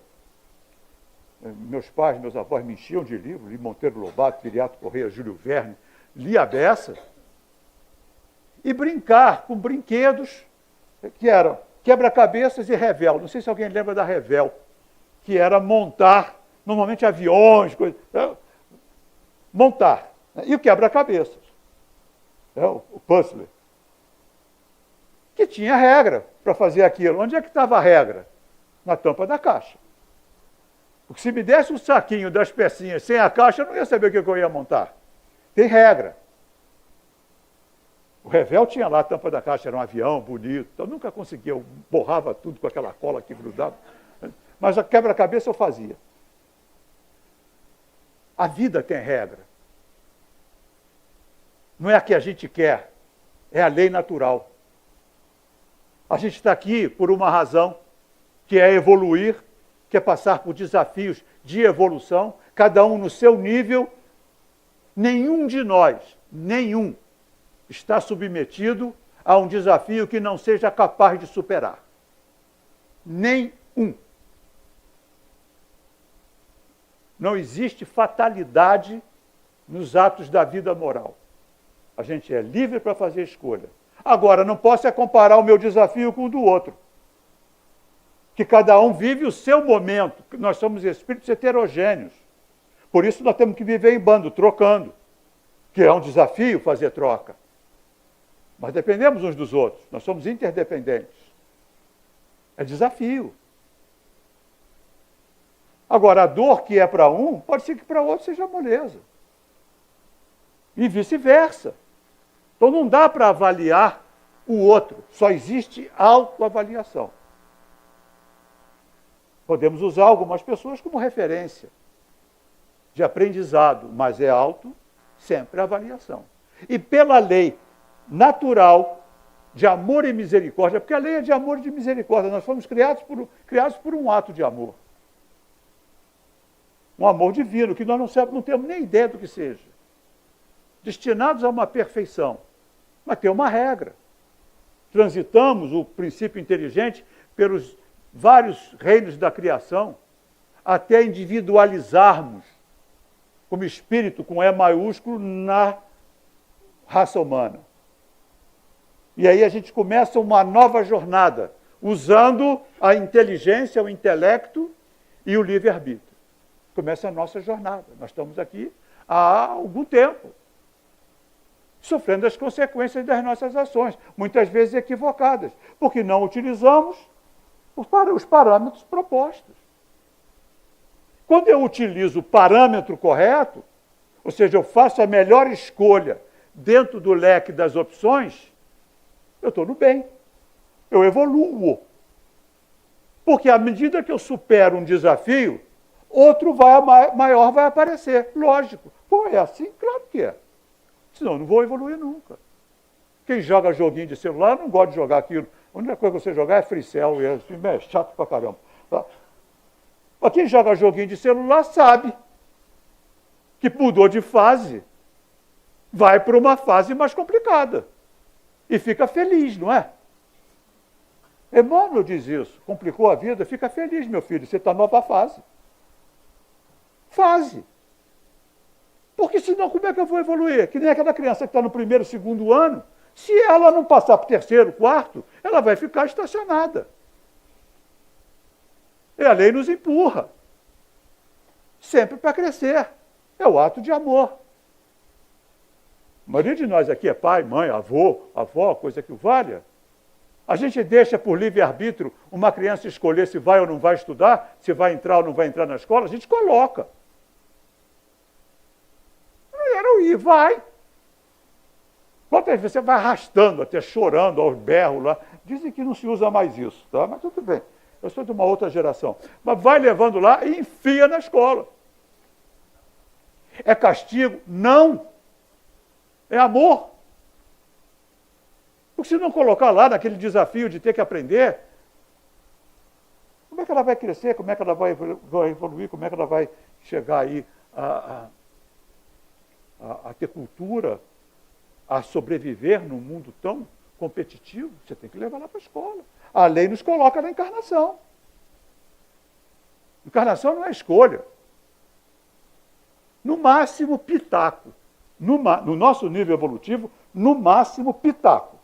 Meus pais, meus avós me enchiam de livros, li Monteiro Lobato, Viriato Correia, Júlio Verne, li a beça, e brincar com brinquedos que eram quebra-cabeças e revel. Não sei se alguém lembra da revel, que era montar, normalmente aviões, coisas, montar. E o quebra-cabeças, o puzzle, que tinha regra para fazer aquilo. Onde é que estava a regra? Na tampa da caixa. Porque se me desse um saquinho das pecinhas sem a caixa, eu não ia saber o que eu ia montar. Tem regra. O revel tinha lá a tampa da caixa, era um avião bonito. Eu nunca conseguia, eu borrava tudo com aquela cola que grudava. Mas a quebra-cabeça eu fazia. A vida tem regra. Não é a que a gente quer, é a lei natural. A gente está aqui por uma razão, que é evoluir, que é passar por desafios de evolução, cada um no seu nível. Nenhum de nós, está submetido a um desafio que não seja capaz de superar. Nenhum. Não existe fatalidade nos atos da vida moral. A gente é livre para fazer escolha. Agora, não posso comparar o meu desafio com o do outro. Que cada um vive o seu momento. Nós somos espíritos heterogêneos. Por isso nós temos que viver em bando, trocando. Que é um desafio fazer troca. Mas dependemos uns dos outros. Nós somos interdependentes. É desafio. Agora, a dor que é para um, pode ser que para outro seja moleza. E vice-versa. Então não dá para avaliar o outro. Só existe autoavaliação. Podemos usar algumas pessoas como referência de aprendizado, mas é sempre auto-avaliação. E pela lei natural de amor e misericórdia, porque a lei é de amor e de misericórdia, nós fomos criados por um ato de amor. Um amor divino, que nós não temos nem ideia do que seja. Destinados a uma perfeição. Mas tem uma regra. Transitamos o princípio inteligente pelos vários reinos da criação, até individualizarmos como espírito com E maiúsculo na raça humana. E aí a gente começa uma nova jornada, usando a inteligência, o intelecto e o livre-arbítrio. Começa a nossa jornada. Nós estamos aqui há algum tempo, sofrendo as consequências das nossas ações, muitas vezes equivocadas, porque não utilizamos os parâmetros propostos. Quando eu utilizo o parâmetro correto, ou seja, eu faço a melhor escolha dentro do leque das opções, eu estou no bem, eu evoluo. Porque à medida que eu supero um desafio, outro maior vai aparecer. Lógico. Pô, é assim? Claro que é. Senão eu não vou evoluir nunca. Quem joga joguinho de celular não gosta de jogar aquilo A única coisa que você jogar é free-cell, e é chato pra caramba. Tá? Mas quem joga joguinho de celular sabe que mudou de fase, vai para uma fase mais complicada. E fica feliz, não é? Emmanuel diz isso. Complicou a vida, fica feliz, meu filho. Você está nova fase. Fase. Porque senão como é que eu vou evoluir? Que nem aquela criança que está no primeiro, segundo ano. Se ela não passar para o terceiro, quarto, ela vai ficar estacionada. E a lei nos empurra. Sempre para crescer. É o ato de amor. A maioria de nós aqui é pai, mãe, avô, avó, coisa que o valha. A gente deixa por livre-arbítrio uma criança escolher se vai ou não vai estudar, se vai entrar ou não vai entrar na escola, a gente coloca. Não ir, vai. Quantas vezes você vai arrastando, até chorando, aos berros lá. Dizem que não se usa mais isso, tá? Mas tudo bem. Eu sou de uma outra geração. Mas vai levando lá e enfia na escola. É castigo? Não. É amor. Porque se não colocar lá naquele desafio de ter que aprender, como é que ela vai crescer? Como é que ela vai evoluir? Como é que ela vai chegar aí a ter cultura, a sobreviver num mundo tão competitivo? Você tem que levar lá para a escola. A lei nos coloca na encarnação. Encarnação não é escolha. No máximo, pitaco. No nosso nível evolutivo, no máximo, pitaco.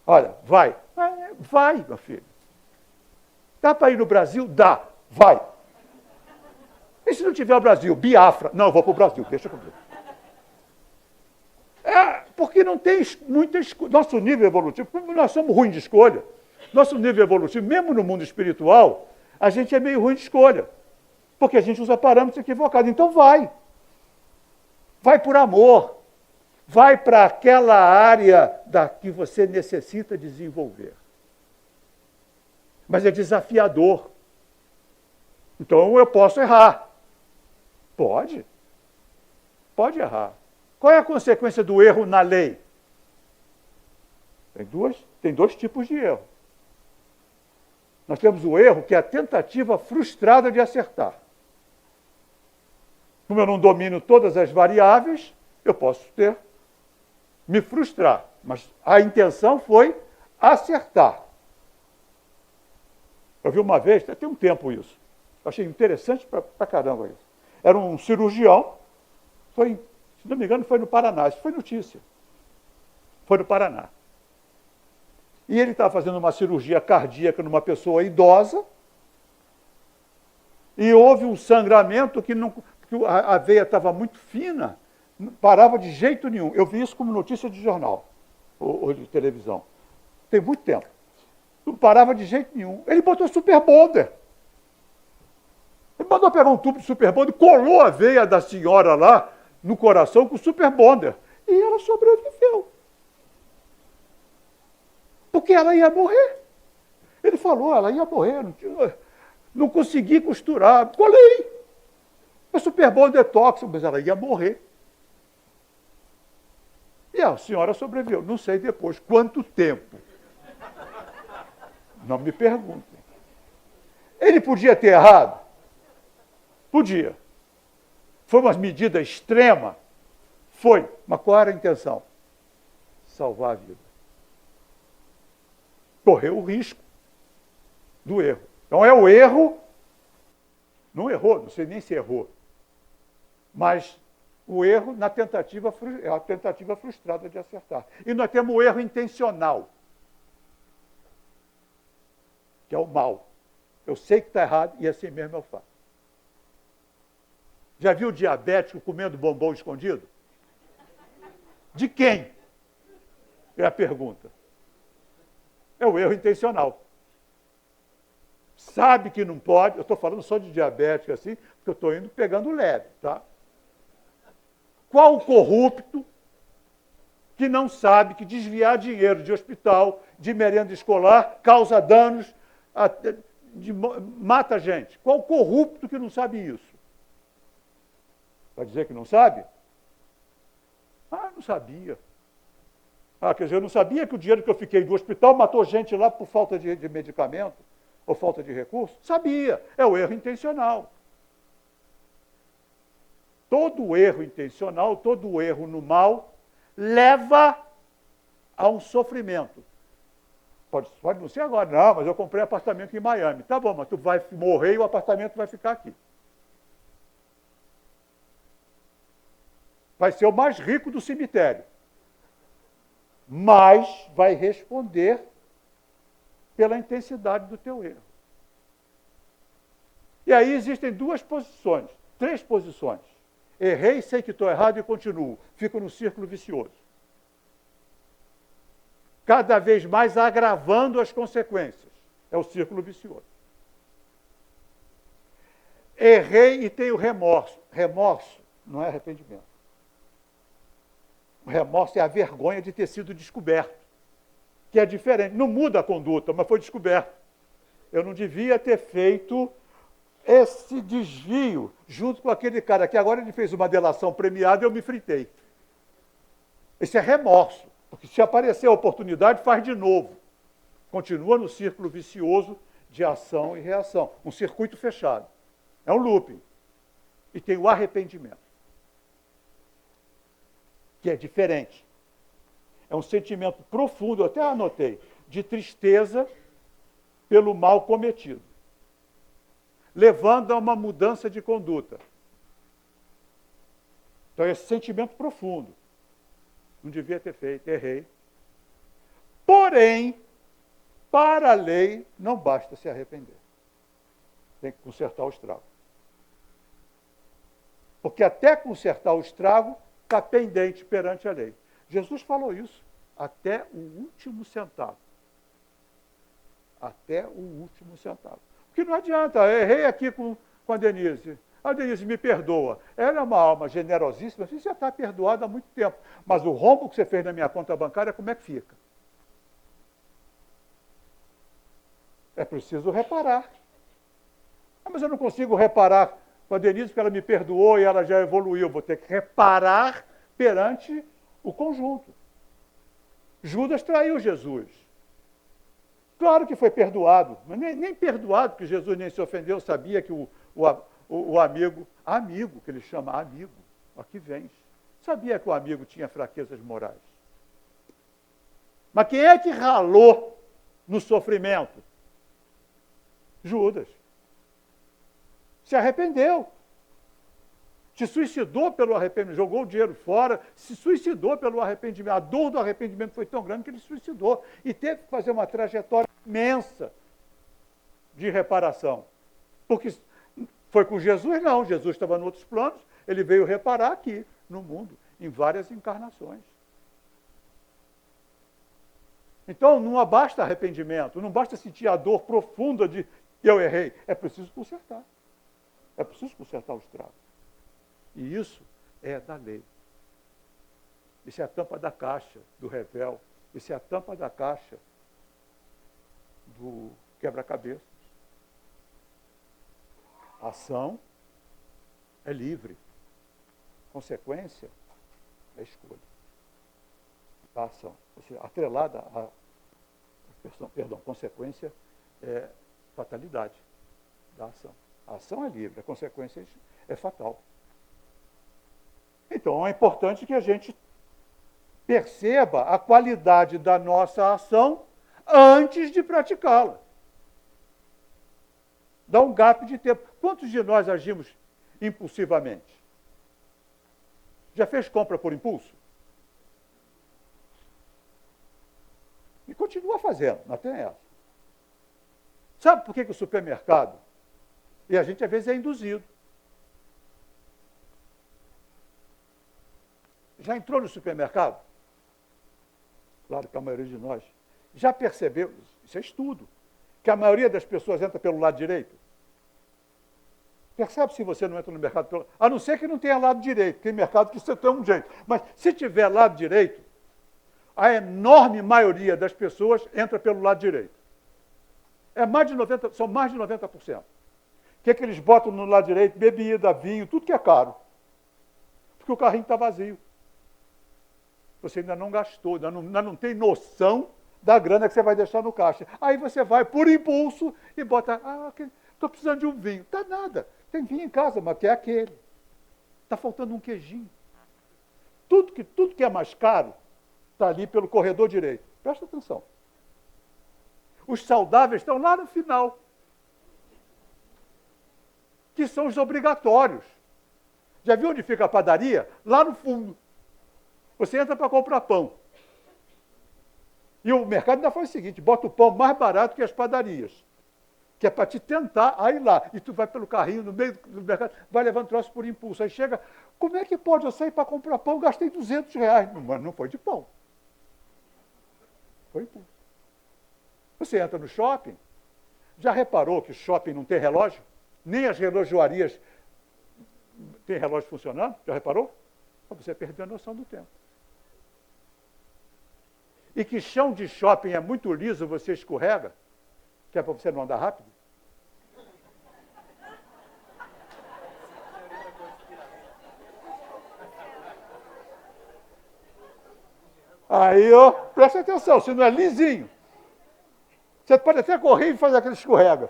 Olha, vai. Vai, meu filho. Dá para ir no Brasil? Dá. Vai. E se não tiver o Brasil? Biafra. Não, eu vou para o Brasil. Deixa comigo. Porque não tem muita escolha. Nosso nível evolutivo, como nós somos ruins de escolha, nosso nível evolutivo, mesmo no mundo espiritual, a gente é meio ruim de escolha. Porque a gente usa parâmetros equivocados. Então vai. Vai por amor. Vai para aquela área que você necessita desenvolver. Mas é desafiador. Então eu posso errar. Pode. Pode errar. Qual é a consequência do erro na lei? Tem dois tipos de erro. Nós temos o erro, que é a tentativa frustrada de acertar. Como eu não domino todas as variáveis, eu posso me frustrar. Mas a intenção foi acertar. Eu vi uma vez, tem um tempo isso. Eu achei interessante pra caramba isso. Era um cirurgião, se não me engano, foi no Paraná, isso foi notícia. Foi no Paraná. E ele estava fazendo uma cirurgia cardíaca numa pessoa idosa, e houve um sangramento que a veia estava muito fina, não parava de jeito nenhum. Eu vi isso como notícia de jornal, ou de televisão. Tem muito tempo. Não parava de jeito nenhum. Ele botou super bonder. Ele mandou pegar um tubo de super bonder, colou a veia da senhora lá no coração com super bonder. E ela sobreviveu. Porque ela ia morrer. Ele falou, ela ia morrer. Não consegui costurar. Colei. O super bonder é tóxico, mas ela ia morrer. E a senhora sobreviveu. Não sei depois quanto tempo. Não me perguntem. Ele podia ter errado? Podia. Foi uma medida extrema? Foi. Mas qual era a intenção? Salvar a vida. Correu o risco do erro. Então é o erro, não errou, não sei nem se errou, mas o erro é a tentativa frustrada de acertar. E nós temos o erro intencional, que é o mal. Eu sei que está errado e assim mesmo eu faço. Já viu o diabético comendo bombom escondido? De quem? É a pergunta. É o erro intencional. Sabe que não pode, eu estou falando só de diabético assim, porque eu estou indo pegando leve, tá? Qual o corrupto que não sabe que desviar dinheiro de hospital, de merenda escolar, causa danos, mata gente? Qual o corrupto que não sabe isso? Vai dizer que não sabe? Ah, não sabia. Ah, quer dizer, eu não sabia que o dinheiro que eu fiquei do hospital matou gente lá por falta de medicamento ou falta de recurso? Sabia. É o erro intencional. Todo erro intencional, todo erro no mal, leva a um sofrimento. Pode não ser agora, não, mas eu comprei apartamento em Miami. Tá bom, mas tu vai morrer e o apartamento vai ficar aqui. Vai ser o mais rico do cemitério. Mas vai responder pela intensidade do teu erro. E aí existem duas posições, três posições. Errei, sei que estou errado e continuo. Fico no círculo vicioso. Cada vez mais agravando as consequências. É o círculo vicioso. Errei e tenho remorso. Remorso não é arrependimento. O remorso é a vergonha de ter sido descoberto, que é diferente. Não muda a conduta, mas foi descoberto. Eu não devia ter feito esse desvio junto com aquele cara que agora ele fez uma delação premiada e eu me fritei. Esse é remorso, porque se aparecer a oportunidade, faz de novo. Continua no círculo vicioso de ação e reação. Um circuito fechado. É um looping. E tem o arrependimento, que é diferente. É um sentimento profundo, eu até anotei, de tristeza pelo mal cometido, levando a uma mudança de conduta. Então, esse sentimento profundo. Não devia ter feito, errei. Porém, para a lei, não basta se arrepender. Tem que consertar o estrago. Porque até consertar o estrago, está pendente perante a lei. Jesus falou isso, até o último centavo. Até o último centavo. Porque não adianta, errei aqui com a Denise. A Denise me perdoa. Ela é uma alma generosíssima, você já está perdoada há muito tempo. Mas o rombo que você fez na minha conta bancária, como é que fica? É preciso reparar. Ah, mas eu não consigo reparar com a Denise porque ela me perdoou e ela já evoluiu. Vou ter que reparar perante o conjunto. Judas traiu Jesus. Claro que foi perdoado, mas nem perdoado, porque Jesus nem se ofendeu, sabia que o amigo, que ele chama amigo, aqui vem, sabia que o amigo tinha fraquezas morais. Mas quem é que ralou no sofrimento? Judas. Se arrependeu. Se suicidou pelo arrependimento, jogou o dinheiro fora, se suicidou pelo arrependimento. A dor do arrependimento foi tão grande que ele se suicidou e teve que fazer uma trajetória imensa de reparação. Porque foi com Jesus? Não, Jesus estava em outros planos, ele veio reparar aqui, no mundo, em várias encarnações. Então, não basta arrependimento, não basta sentir a dor profunda de eu errei, é preciso consertar. É preciso consertar o estrago. E isso é da lei. Isso é a tampa da caixa do revel. Isso é a tampa da caixa do quebra-cabeças. A ação é livre. Consequência é escolha da ação. Ou seja, atrelada a consequência é fatalidade da ação. A ação é livre, a consequência é fatal. Então, é importante que a gente perceba a qualidade da nossa ação antes de praticá-la. Dá um gap de tempo. Quantos de nós agimos impulsivamente? Já fez compra por impulso? E continua fazendo, não tem essa. Sabe por que o supermercado? E a gente às vezes é induzido. Já entrou no supermercado? Claro que a maioria de nós já percebeu, isso é estudo, que a maioria das pessoas entra pelo lado direito. Percebe se você não entra no mercado pelo... A não ser que não tenha lado direito, tem mercado que você tem um jeito. Mas se tiver lado direito, a enorme maioria das pessoas entra pelo lado direito. São mais de 90%. O que é que eles botam no lado direito? Bebida, vinho, tudo que é caro. Porque o carrinho está vazio. Você ainda não gastou, ainda não tem noção da grana que você vai deixar no caixa. Aí você vai, por impulso, e bota, estou precisando de um vinho. Tá nada, tem vinho em casa, mas quer aquele. Está faltando um queijinho. Tudo que é mais caro está ali pelo corredor direito. Presta atenção. Os saudáveis estão lá no final, que são os obrigatórios. Já viu onde fica a padaria? Lá no fundo. Você entra para comprar pão. E o mercado ainda faz o seguinte, bota o pão mais barato que as padarias, que é para te tentar a ir lá. E tu vai pelo carrinho no meio do mercado, vai levando troço por impulso. Aí chega, como é que pode eu sair para comprar pão? Gastei R$200. Mas não foi de pão. Foi impulso. Você entra no shopping, já reparou que o shopping não tem relógio? Nem as relojoarias têm relógio funcionando? Já reparou? Você perdeu a noção do tempo. E que chão de shopping é muito liso, você escorrega, que é para você não andar rápido? Aí, ó, presta atenção, se não é lisinho, você pode até correr e fazer aquele escorrega.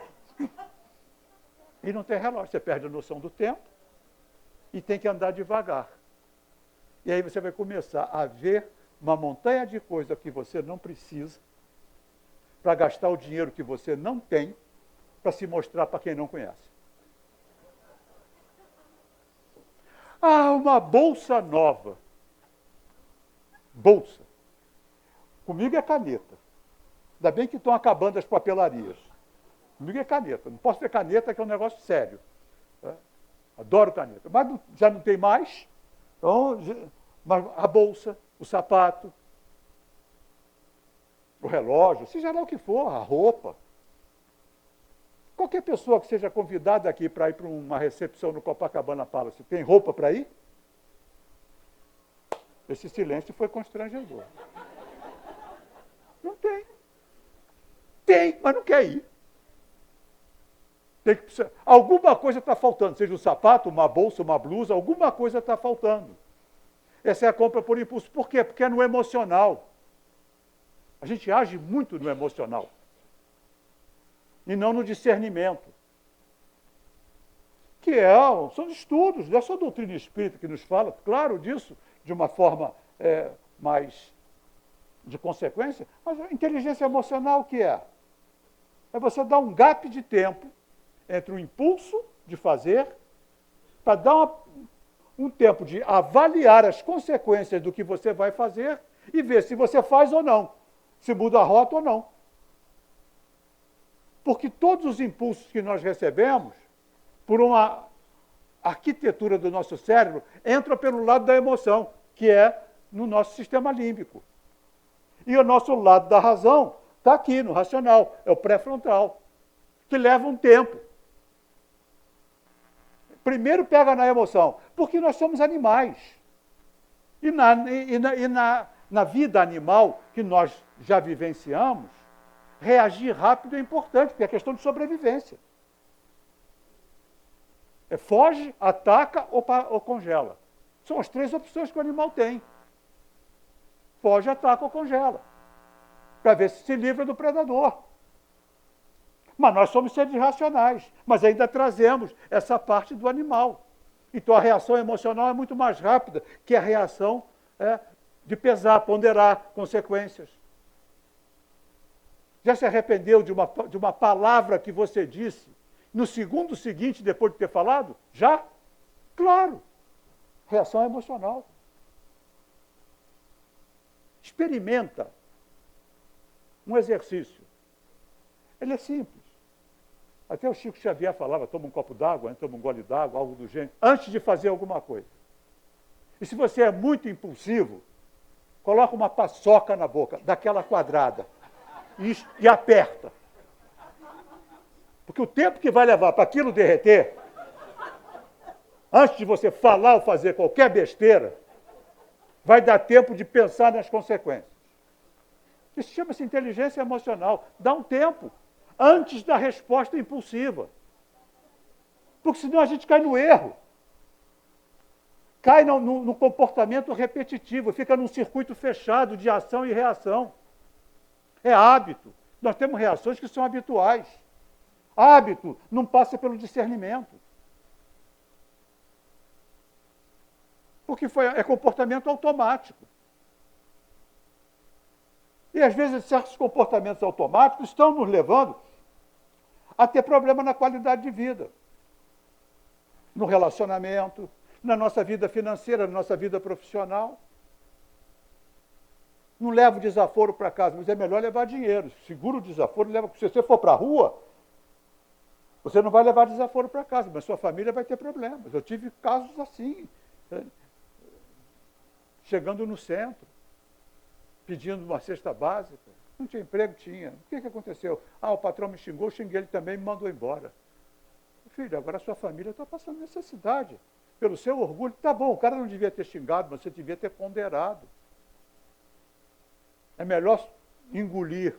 E não tem relógio, você perde a noção do tempo e tem que andar devagar. E aí você vai começar a ver uma montanha de coisa que você não precisa, para gastar o dinheiro que você não tem, para se mostrar para quem não conhece. Uma bolsa nova. Bolsa. Comigo é caneta. Ainda bem que estão acabando as papelarias. Comigo é caneta. Não posso ter caneta, que é um negócio sério. Adoro caneta. Mas já não tem mais. Então, mas a bolsa, o sapato, o relógio, seja lá o que for, a roupa. Qualquer pessoa que seja convidada aqui para ir para uma recepção no Copacabana Palace, tem roupa para ir? Esse silêncio foi constrangedor. Não tem. Tem, mas não quer ir. Alguma coisa está faltando, seja um sapato, uma bolsa, uma blusa, alguma coisa está faltando. Essa é a compra por impulso. Por quê? Porque é no emocional. A gente age muito no emocional. E não no discernimento. São estudos, não é só a doutrina espírita que nos fala, claro, disso, de uma forma mais de consequência, mas a inteligência emocional o que é? É você dar um gap de tempo entre o impulso de fazer, para dar um tempo de avaliar as consequências do que você vai fazer e ver se você faz ou não, se muda a rota ou não. Porque todos os impulsos que nós recebemos, por uma arquitetura do nosso cérebro, entram pelo lado da emoção, que é no nosso sistema límbico. E o nosso lado da razão está aqui, no racional, é o pré-frontal, que leva um tempo. Primeiro pega na emoção, porque nós somos animais. E na vida animal que nós já vivenciamos, reagir rápido é importante, porque é questão de sobrevivência. Foge, ataca ou congela. São as três opções que o animal tem. Foge, ataca ou congela. Para ver se livra do predador. Mas nós somos seres racionais, mas ainda trazemos essa parte do animal. Então a reação emocional é muito mais rápida que a reação de pesar, ponderar consequências. Já se arrependeu de uma palavra que você disse no segundo seguinte, depois de ter falado? Já? Claro. Reação emocional. Experimenta um exercício. Ele é simples. Até o Chico Xavier falava, toma um copo d'água, toma um gole d'água, algo do gênero, antes de fazer alguma coisa. E se você é muito impulsivo, coloca uma paçoca na boca, daquela quadrada, e aperta. Porque o tempo que vai levar para aquilo derreter, antes de você falar ou fazer qualquer besteira, vai dar tempo de pensar nas consequências. Isso chama-se inteligência emocional. Dá um tempo antes da resposta impulsiva. Porque senão a gente cai no erro. cai no comportamento repetitivo, fica num circuito fechado de ação e reação. É hábito. Nós temos reações que são habituais. Hábito não passa pelo discernimento. Porque é comportamento automático. E às vezes certos comportamentos automáticos estão nos levando a ter problema na qualidade de vida. No relacionamento, na nossa vida financeira, na nossa vida profissional. Não leva o desaforo para casa, mas é melhor levar dinheiro. Segura o desaforo, leva. Se você for para a rua, você não vai levar desaforo para casa, mas sua família vai ter problemas. Eu tive casos assim, chegando no centro, pedindo uma cesta básica. Não tinha emprego? Tinha. O que aconteceu? O patrão me xingou, eu xinguei ele também e me mandou embora. Filho, agora a sua família está passando necessidade. Pelo seu orgulho, tá bom, o cara não devia ter xingado, mas você devia ter ponderado. É melhor engolir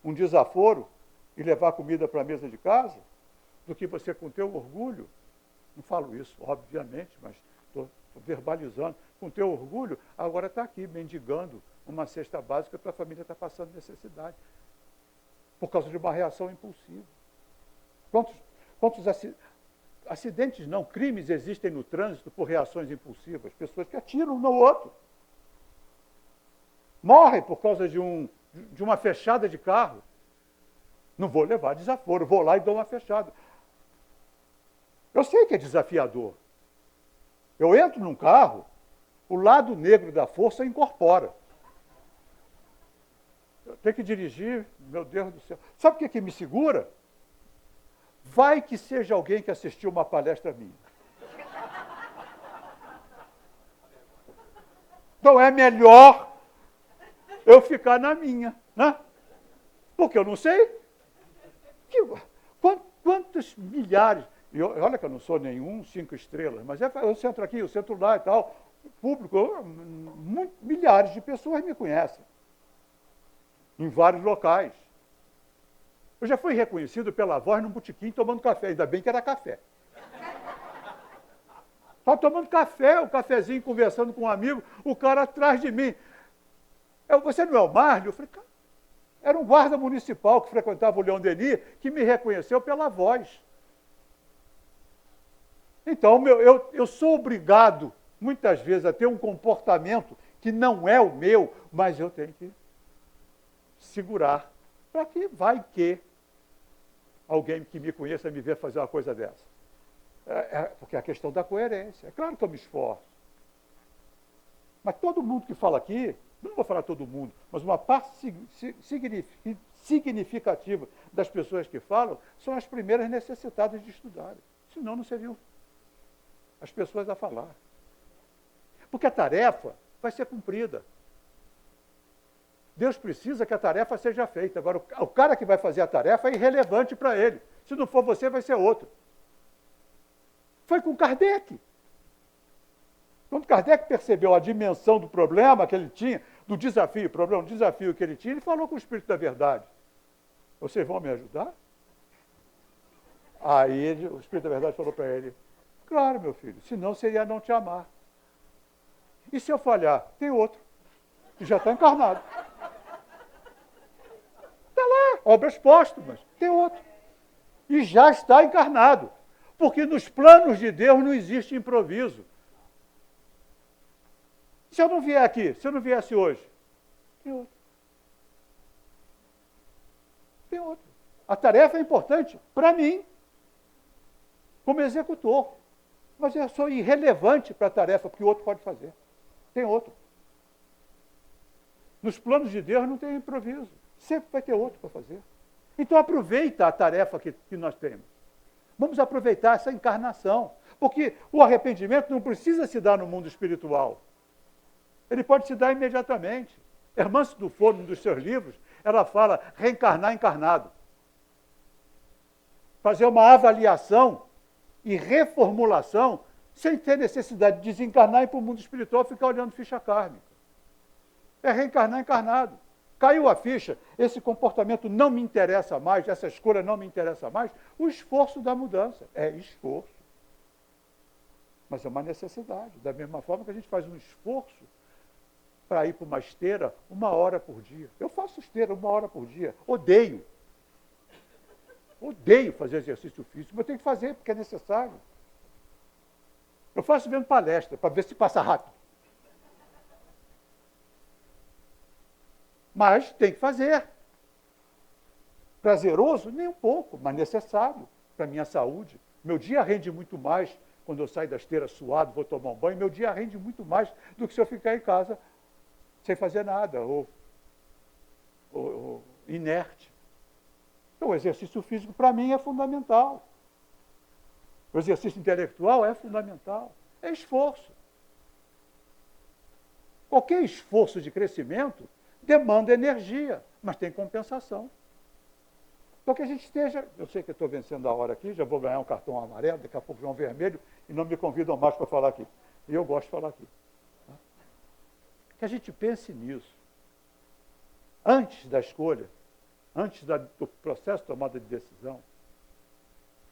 um desaforo e levar comida para a mesa de casa do que você com teu orgulho, não falo isso, obviamente, mas estou verbalizando, com teu orgulho, agora está aqui mendigando uma cesta básica para a família estar passando necessidade, por causa de uma reação impulsiva. Quantos acidentes não, crimes existem no trânsito por reações impulsivas, pessoas que atiram um no outro. Morrem por causa de uma fechada de carro. Não vou levar desaforo, vou lá e dou uma fechada. Eu sei que é desafiador. Eu entro num carro, o lado negro da força incorpora. Eu tenho que dirigir, meu Deus do céu. Sabe o que me segura? Vai que seja alguém que assistiu uma palestra minha. Então é melhor eu ficar na minha, né? Porque eu não sei. Quantos milhares... olha que eu não sou nenhum 5 estrelas, mas eu centro aqui, eu centro lá e tal. Público, milhares de pessoas me conhecem. Em vários locais. Eu já fui reconhecido pela voz num botequim tomando café, ainda bem que era café. Estava tomando café, um cafezinho, conversando com um amigo, o cara atrás de mim. Você não é o Márcio? Eu falei, cara, era um guarda municipal que frequentava o Leão Denis, que me reconheceu pela voz. Então, eu sou obrigado, muitas vezes, a ter um comportamento que não é o meu, mas eu tenho que segurar, para que vai que alguém que me conheça me ver fazer uma coisa dessa. Porque é a questão da coerência. É claro que eu me esforço. Mas todo mundo que fala aqui, não vou falar todo mundo, mas uma parte significativa das pessoas que falam são as primeiras necessitadas de estudar. Senão não seriam as pessoas a falar. Porque a tarefa vai ser cumprida. Deus precisa que a tarefa seja feita. Agora, o cara que vai fazer a tarefa é irrelevante para ele. Se não for você, vai ser outro. Foi com Kardec. Quando Kardec percebeu a dimensão do problema que ele tinha, do desafio, problema, do desafio que ele tinha, ele falou com o Espírito da Verdade. Vocês vão me ajudar? Aí o Espírito da Verdade falou para ele, claro, meu filho, senão seria não te amar. E se eu falhar? Tem outro, que já está encarnado. Está lá, obras póstumas, tem outro. E já está encarnado. Porque nos planos de Deus não existe improviso. Se eu não vier aqui, se eu não viesse hoje, tem outro. Tem outro. A tarefa é importante para mim, como executor. Mas eu sou irrelevante para a tarefa, porque o outro pode fazer. Tem outro. Nos planos de Deus não tem improviso. Sempre vai ter outro para fazer. Então aproveita a tarefa que nós temos. Vamos aproveitar essa encarnação. Porque o arrependimento não precisa se dar no mundo espiritual. Ele pode se dar imediatamente. Hermance do Forno, num dos seus livros, ela fala reencarnar encarnado. Fazer uma avaliação e reformulação sem ter necessidade de desencarnar e ir para o mundo espiritual ficar olhando ficha kármica. É reencarnar encarnado. Caiu a ficha, esse comportamento não me interessa mais, essa escolha não me interessa mais, o esforço da mudança é esforço. Mas é uma necessidade. Da mesma forma que a gente faz um esforço para ir para uma esteira 1 hora por dia. Eu faço esteira 1 hora por dia. Odeio. Odeio fazer exercício físico, mas eu tenho que fazer porque é necessário. Eu faço vendo palestra para ver se passa rápido. Mas tem que fazer. Prazeroso? Nem um pouco, mas necessário para a minha saúde. Meu dia rende muito mais quando eu saio da esteira suado, vou tomar um banho. Meu dia rende muito mais do que se eu ficar em casa sem fazer nada, ou inerte. Então, o exercício físico, para mim, é fundamental. O exercício intelectual é fundamental. É esforço. Qualquer esforço de crescimento demanda energia, mas tem compensação. Então, que a gente esteja... Eu sei que eu estou vencendo a hora aqui, já vou ganhar um cartão amarelo, daqui a pouco já um vermelho, e não me convidam mais para falar aqui. E eu gosto de falar aqui. Que a gente pense nisso. Antes da escolha, antes do processo de tomada de decisão,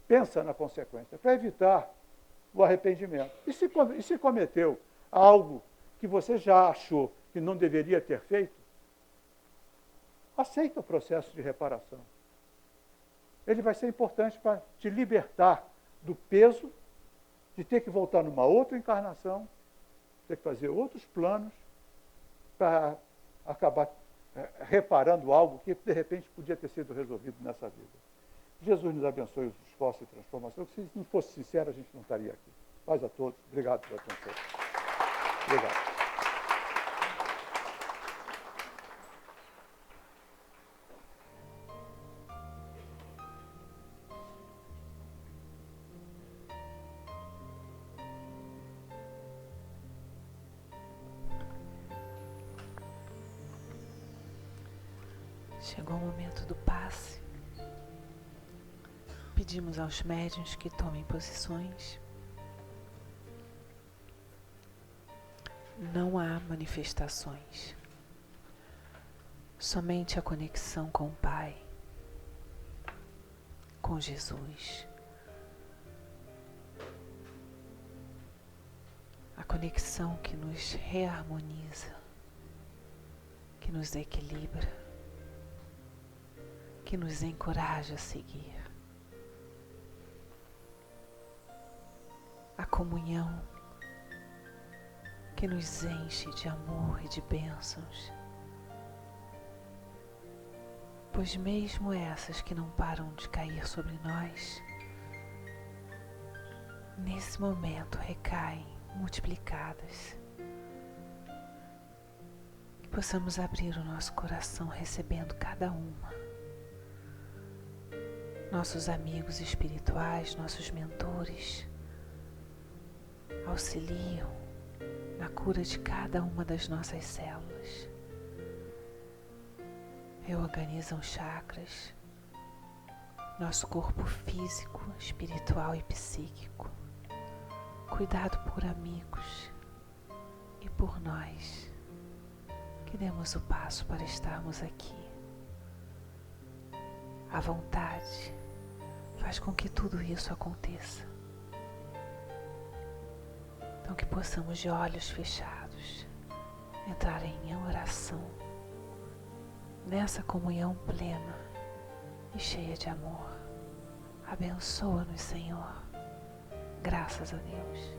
pensa na consequência, para evitar o arrependimento. E se cometeu algo que você já achou que não deveria ter feito, aceita o processo de reparação. Ele vai ser importante para te libertar do peso de ter que voltar numa outra encarnação, ter que fazer outros planos para acabar reparando algo que, de repente, podia ter sido resolvido nessa vida. Jesus nos abençoe os esforços de transformação, que se não fosse sincero, a gente não estaria aqui. Paz a todos. Obrigado pela atenção. Obrigado. Chegou o momento do passe. Pedimos aos médiuns que tomem posições. Não há manifestações. Somente a conexão com o Pai, com Jesus. A conexão que nos reharmoniza, que nos equilibra, que nos encoraja a seguir. A comunhão que nos enche de amor e de bênçãos, pois mesmo essas que não param de cair sobre nós, nesse momento recaem multiplicadas. Que possamos abrir o nosso coração recebendo cada uma. Nossos amigos espirituais, nossos mentores, auxiliam na cura de cada uma das nossas células. Reorganizam chakras, nosso corpo físico, espiritual e psíquico. Cuidado por amigos e por nós, que demos o passo para estarmos aqui. A vontade faz com que tudo isso aconteça. Então que possamos, de olhos fechados, entrar em oração, nessa comunhão plena e cheia de amor. Abençoa-nos, Senhor. Graças a Deus.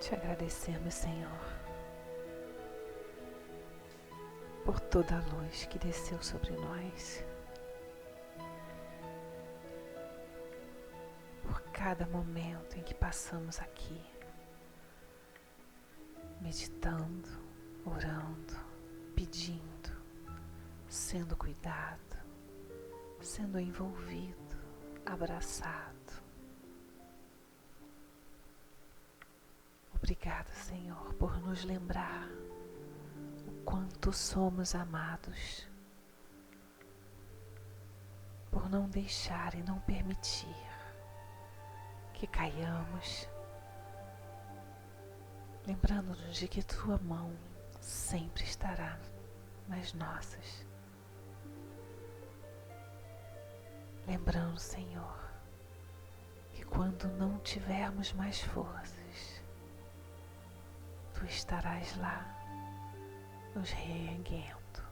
Te agradecemos, Senhor, por toda a luz que desceu sobre nós, por cada momento em que passamos aqui, meditando, orando, pedindo, sendo cuidado, sendo envolvido, abraçado. Obrigada, Senhor, por nos lembrar o quanto somos amados, por não deixar e não permitir que caiamos, lembrando-nos de que Tua mão sempre estará nas nossas. Lembrando, Senhor, que quando não tivermos mais forças, Tu estarás lá, nos reerguendo.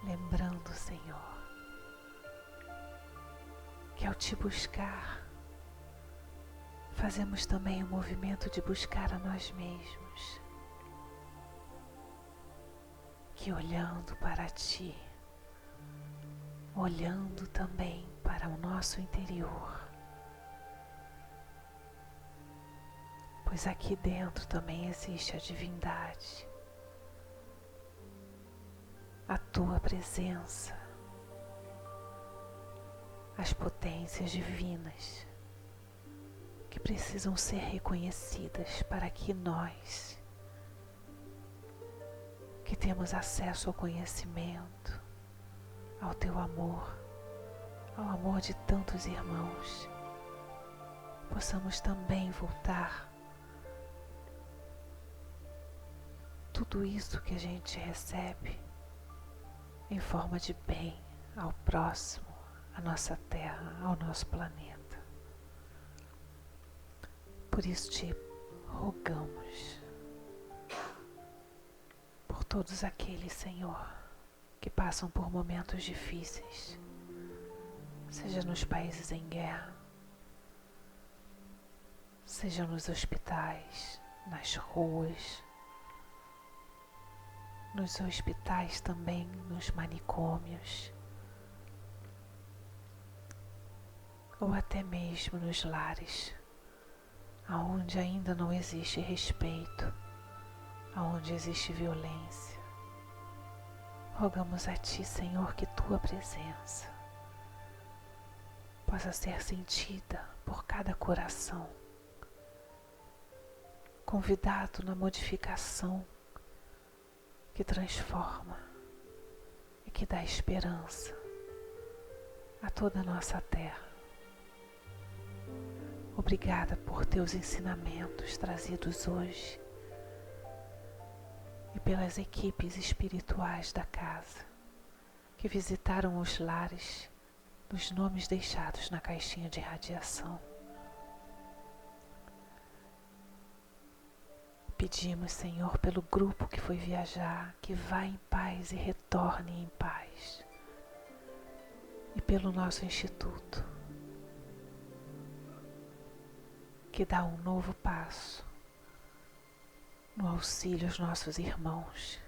Lembrando, Senhor, que ao Te buscar, fazemos também o movimento de buscar a nós mesmos. Que olhando para Ti, olhando também para o nosso interior, pois aqui dentro também existe a divindade, a Tua presença, as potências divinas que precisam ser reconhecidas para que nós, que temos acesso ao conhecimento, ao Teu amor, ao amor de tantos irmãos, possamos também voltar tudo isso que a gente recebe em forma de bem ao próximo, à nossa terra, ao nosso planeta. Por isso Te rogamos por todos aqueles, Senhor, que passam por momentos difíceis, seja nos países em guerra, seja nos hospitais, nas ruas, nos hospitais também, nos manicômios, ou até mesmo nos lares, aonde ainda não existe respeito, aonde existe violência. Rogamos a Ti, Senhor, que Tua presença possa ser sentida por cada coração, convidado na modificação que transforma e que dá esperança a toda a nossa terra. Obrigada por Teus ensinamentos trazidos hoje e pelas equipes espirituais da casa que visitaram os lares dos nomes deixados na caixinha de radiação. Pedimos, Senhor, pelo grupo que foi viajar, que vá em paz e retorne em paz. E pelo nosso instituto, que dá um novo passo no auxílio aos nossos irmãos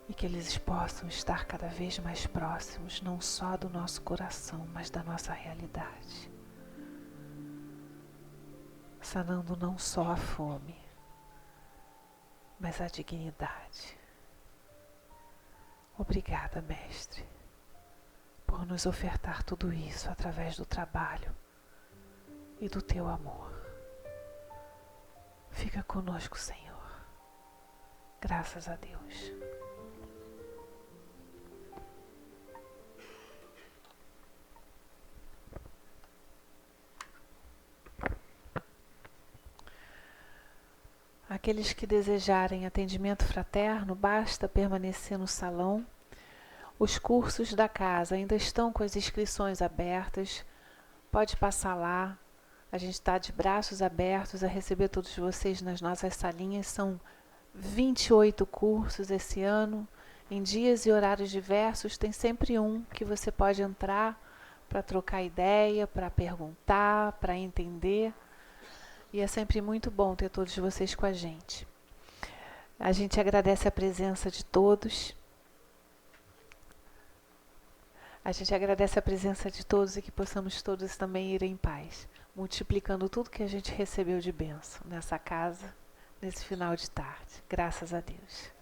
e que eles possam estar cada vez mais próximos, não só do nosso coração, mas da nossa realidade. Sanando não só a fome, mas a dignidade. Obrigada, Mestre, por nos ofertar tudo isso através do trabalho e do Teu amor. Fica conosco, Senhor. Graças a Deus. Aqueles que desejarem atendimento fraterno, basta permanecer no salão. Os cursos da casa ainda estão com as inscrições abertas. Pode passar lá. A gente está de braços abertos a receber todos vocês nas nossas salinhas. São 28 cursos esse ano, em dias e horários diversos. Tem sempre um que você pode entrar para trocar ideia, para perguntar, para entender. E é sempre muito bom ter todos vocês com a gente. A gente agradece a presença de todos. A gente agradece a presença de todos e que possamos todos também ir em paz, multiplicando tudo que a gente recebeu de bênção nessa casa, nesse final de tarde. Graças a Deus.